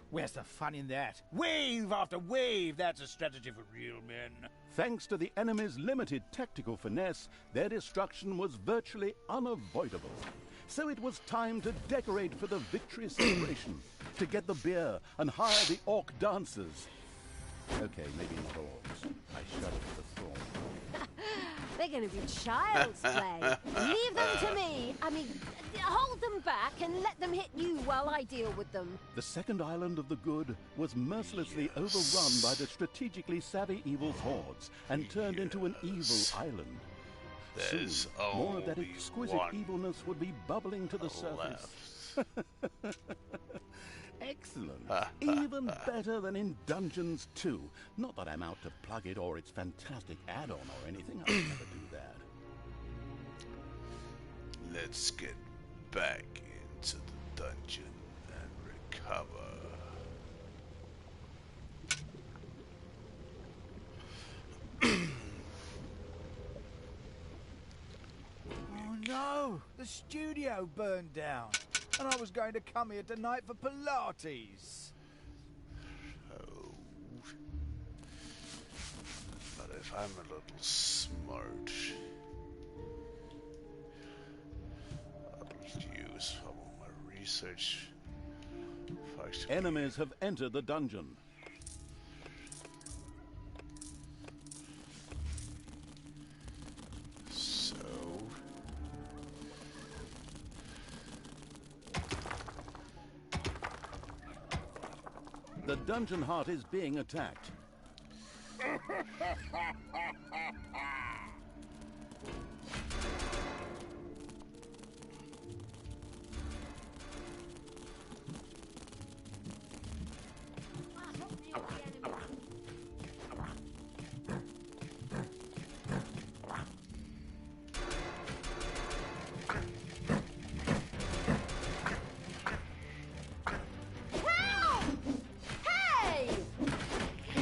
Where's the fun in that? Wave after wave, that's a strategy for real men. Thanks to the enemy's limited tactical finesse, their destruction was virtually unavoidable. So it was time to decorate for the victory celebration, to get the beer and hire the orc dancers. Okay, maybe not orcs. I shudder at the thought. They're going to be child's play. Leave them to me. I mean, hold them back and let them hit you while I deal with them. The second island of the good was mercilessly overrun by the strategically savvy evil's hordes and turned into an evil island. There's Soon, more of that only exquisite one evilness would be bubbling to the surface. left. Excellent. Even better than in Dungeons 2. Not that I'm out to plug it or its fantastic add-on or anything. I'll never do that. Let's get back into the dungeon and recover. The studio burned down, and I was going to come here tonight for Pilates. Oh. But if I'm a little smart, I'll use some of my research. Enemies have entered the dungeon. So... The dungeon heart is being attacked.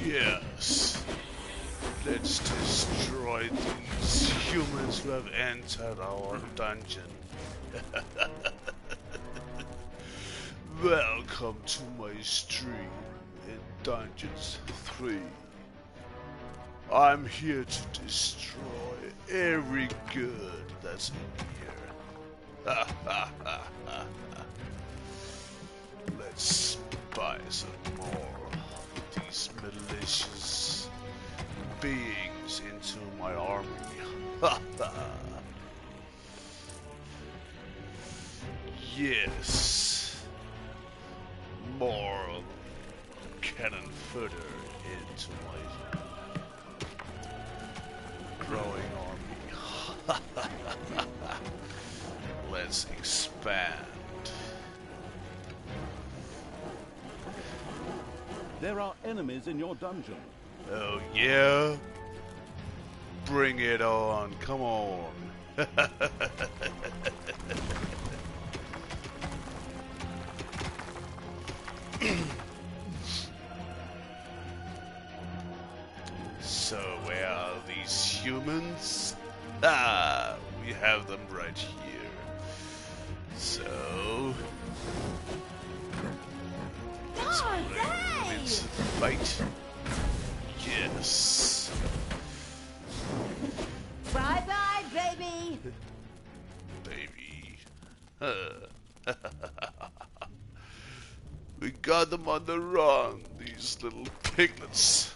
Yes. Let's destroy these humans who have entered our dungeon. Welcome to my stream in Dungeons 3. I'm here to destroy every good that's in here. Let's buy some more of these malicious beings into my army. Yes. More cannon fodder into my growing army. Let's expand. There are enemies in your dungeon. Oh yeah? Bring it on, come on. So where are these humans? Ah, we have them right here. So... let's bring into the fight. Yes. Bye-bye, baby. Baby. We got them on the run, these little piglets.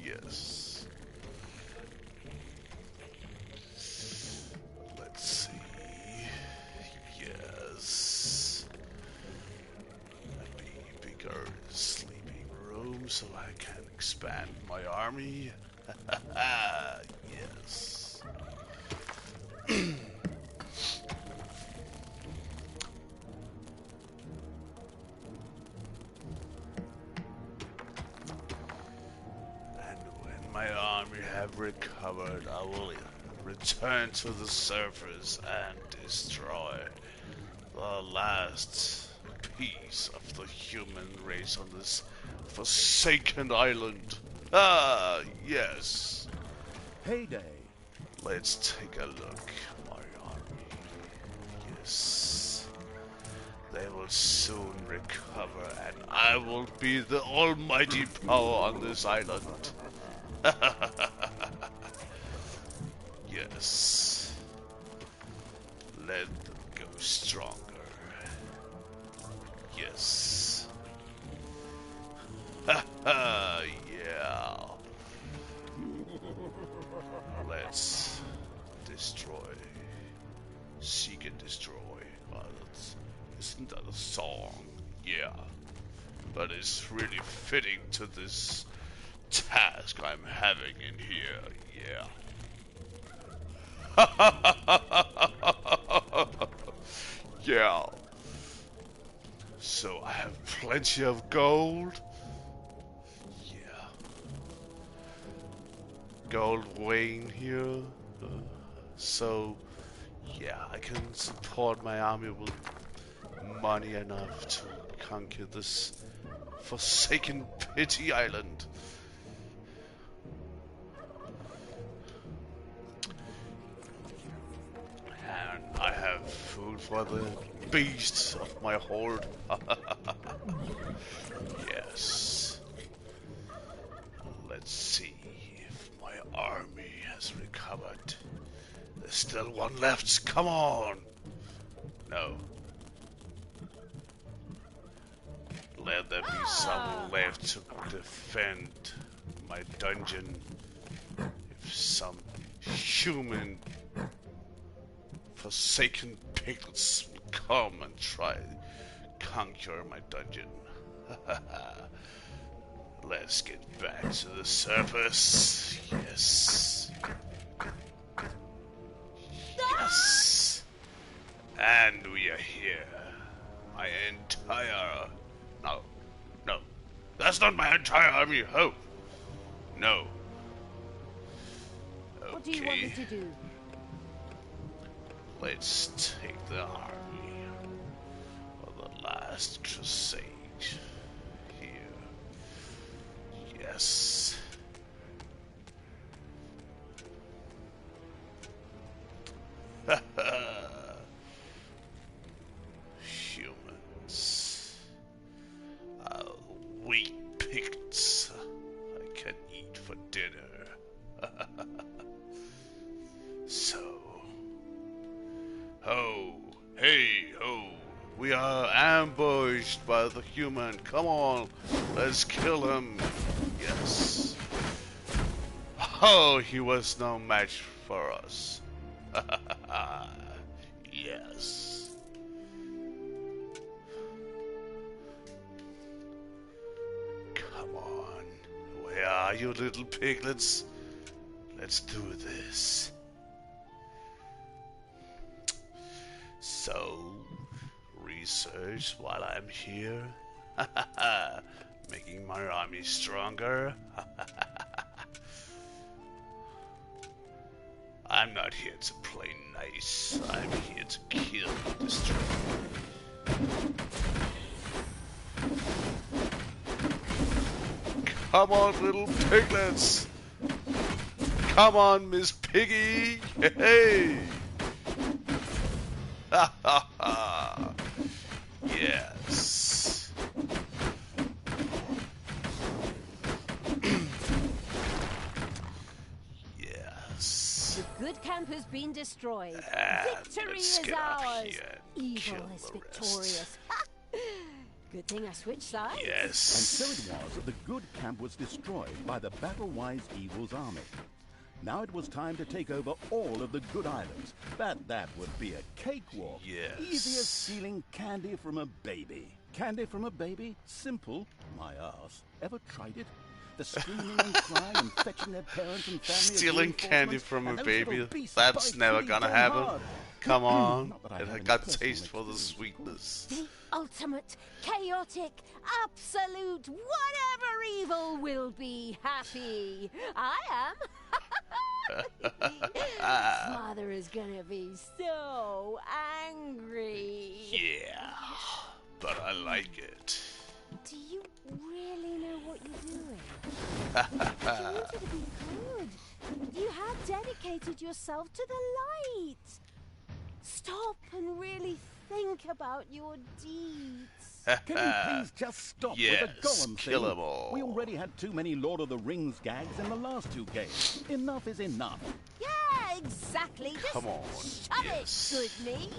Yes. Let's see. Yes. A bigger sleeping room so I can expand my army. Yes. My army have recovered, I will return to the surface and destroy the last piece of the human race on this forsaken island. Ah, yes. Heyday. Let's take a look, my army. Yes. They will soon recover, and I will be the almighty power on this island. Yes. Let them go stronger. Yes. Yeah. Let's destroy. Seek and destroy. Isn't that a song? Yeah. But it's really fitting to this task I'm having in here, yeah. Yeah. So I have plenty of gold. Yeah. Gold weighing here. So, yeah, I can support my army with money enough to conquer this forsaken pity island. for the beasts of my horde. Yes. Let's see if my army has recovered. There's still one left. Come on. No. Let there be some left to defend my dungeon. If some human forsaken piglets will come and try to conquer my dungeon. Let's get back to the surface. Yes. Yes. And we are here. My entire... No. No. That's not my entire army. Oh. No. Okay. What do you want me to do? Let's take the army of the last crusade here. Yes. Humans. Wheat piglets I can eat for dinner. So. Ho! Hey, ho! We are ambushed by the human. Come on, let's kill him. Yes. Oh, he was no match for us. Yes. Come on. Where are you, little piglets? Let's do this. So, research while I'm here. Making my army stronger. I'm not here to play nice. I'm here to kill and destroy. Come on, little piglets. Come on, Miss Piggy. Hey. Ha ha ha. Yes. Yes. The good camp has been destroyed. And Victory let's is get up ours. here and Evil kill is the rest. victorious. Good thing I switched sides. And Yes. so it was that the good camp was destroyed by the battle-wise evil's army. Now it was time to take over all of the good islands. That would be a cakewalk. Yes. Easy as stealing candy from a baby. Candy from a baby? Simple. My ass. Ever tried it? The screaming and crying and fetching their parents and family. as Stealing candy reinforcements, from a and those baby? little beasts That's bite never pretty gonna damn happen. hard. Come on. Not that I It have any got personal taste for the experience. sweetness. The ultimate, chaotic, absolute, whatever evil will be happy. I am. Father is gonna be so angry. Yeah. But I like it. Do you really know what you're doing? You wanted to be good. You have dedicated yourself to the light. Stop and really think about your deeds. Can you please just stop Yes, with the Gollum kill thing? 'em all. We already had too many Lord of the Rings gags in the last two games. Enough is enough. Yeah, exactly. Come on, Shove yes. it, Goodney.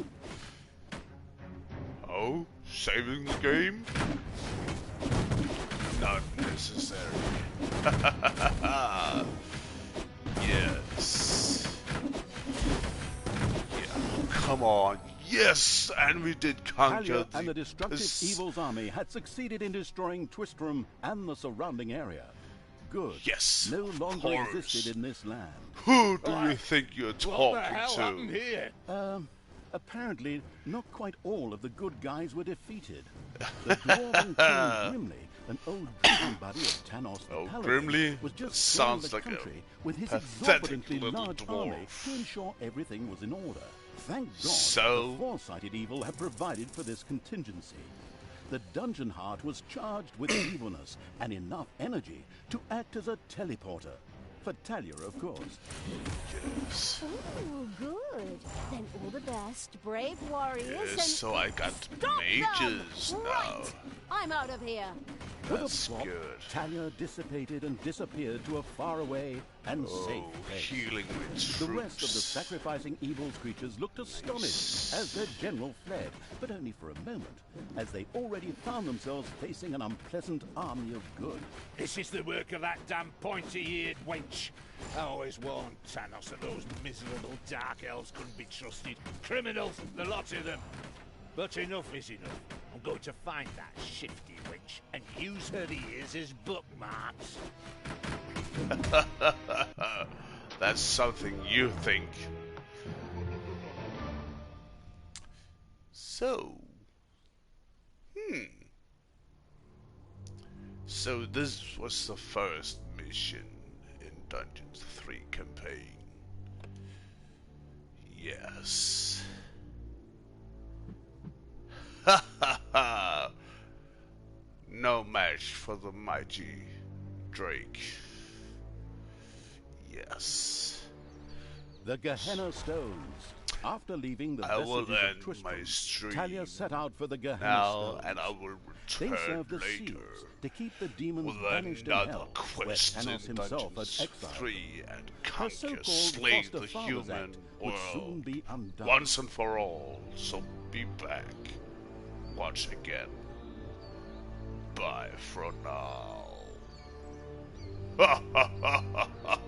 Oh? Saving the game? Not necessary. Yes. Yeah, come on. Yes! And we did conquer Talia and the destructive Pis- Evil's army had succeeded in destroying Twistram and the surrounding area. Good. Yes, No of longer course. existed in this land. Who do you think you're What the talking hell happened to? here? Apparently, not quite all of the good guys were defeated. The dwarven king Grimly, an old drinking buddy of Tanos the Oh, Paladin, Grimly was just sounds touring the like a country with his pathetic exorbitantly little large army dwarf. to ensure everything was in order. Thank God So? the foresighted evil had provided for this contingency. The dungeon heart was charged with evilness and enough energy to act as a teleporter. For Talia, of course. Yes. Oh, good. Then all the best, brave warriors, Yes, and... so I got Stop mages them! now. Right! I'm out of here. With a That's swap, good. Talia dissipated and disappeared to a faraway and safe Oh, place. healing with troops. The rest of the sacrificing evil's creatures looked astonished as their general fled, but only for a moment, as they already found themselves facing an unpleasant army of good. This is the work of that damn pointy-eared wench. I always warned Thanos that those miserable dark elves couldn't be trusted. Criminals, the lot of them. But enough is enough. I'm going to find that shifty wench and use her ears as bookmarks. That's something you think. So, So this was the first mission in Dungeons 3 campaign. Yes. Ha ha ha! No match for the mighty Drake. Yes. The Gehenna Stones. After leaving the I will vestiges end of Tristram, my stream Talia set out for the Gehenna now, Stones. and I will They return serve the later seals to keep the demons with banished in another hell, where quest Thanos in himself had Dungeons exiled. 3 and Her conquer, so-called slay foster the fathers human act would soon world be undone. once and for all. So be back. Watch again. Bye for now. Ha ha ha ha ha.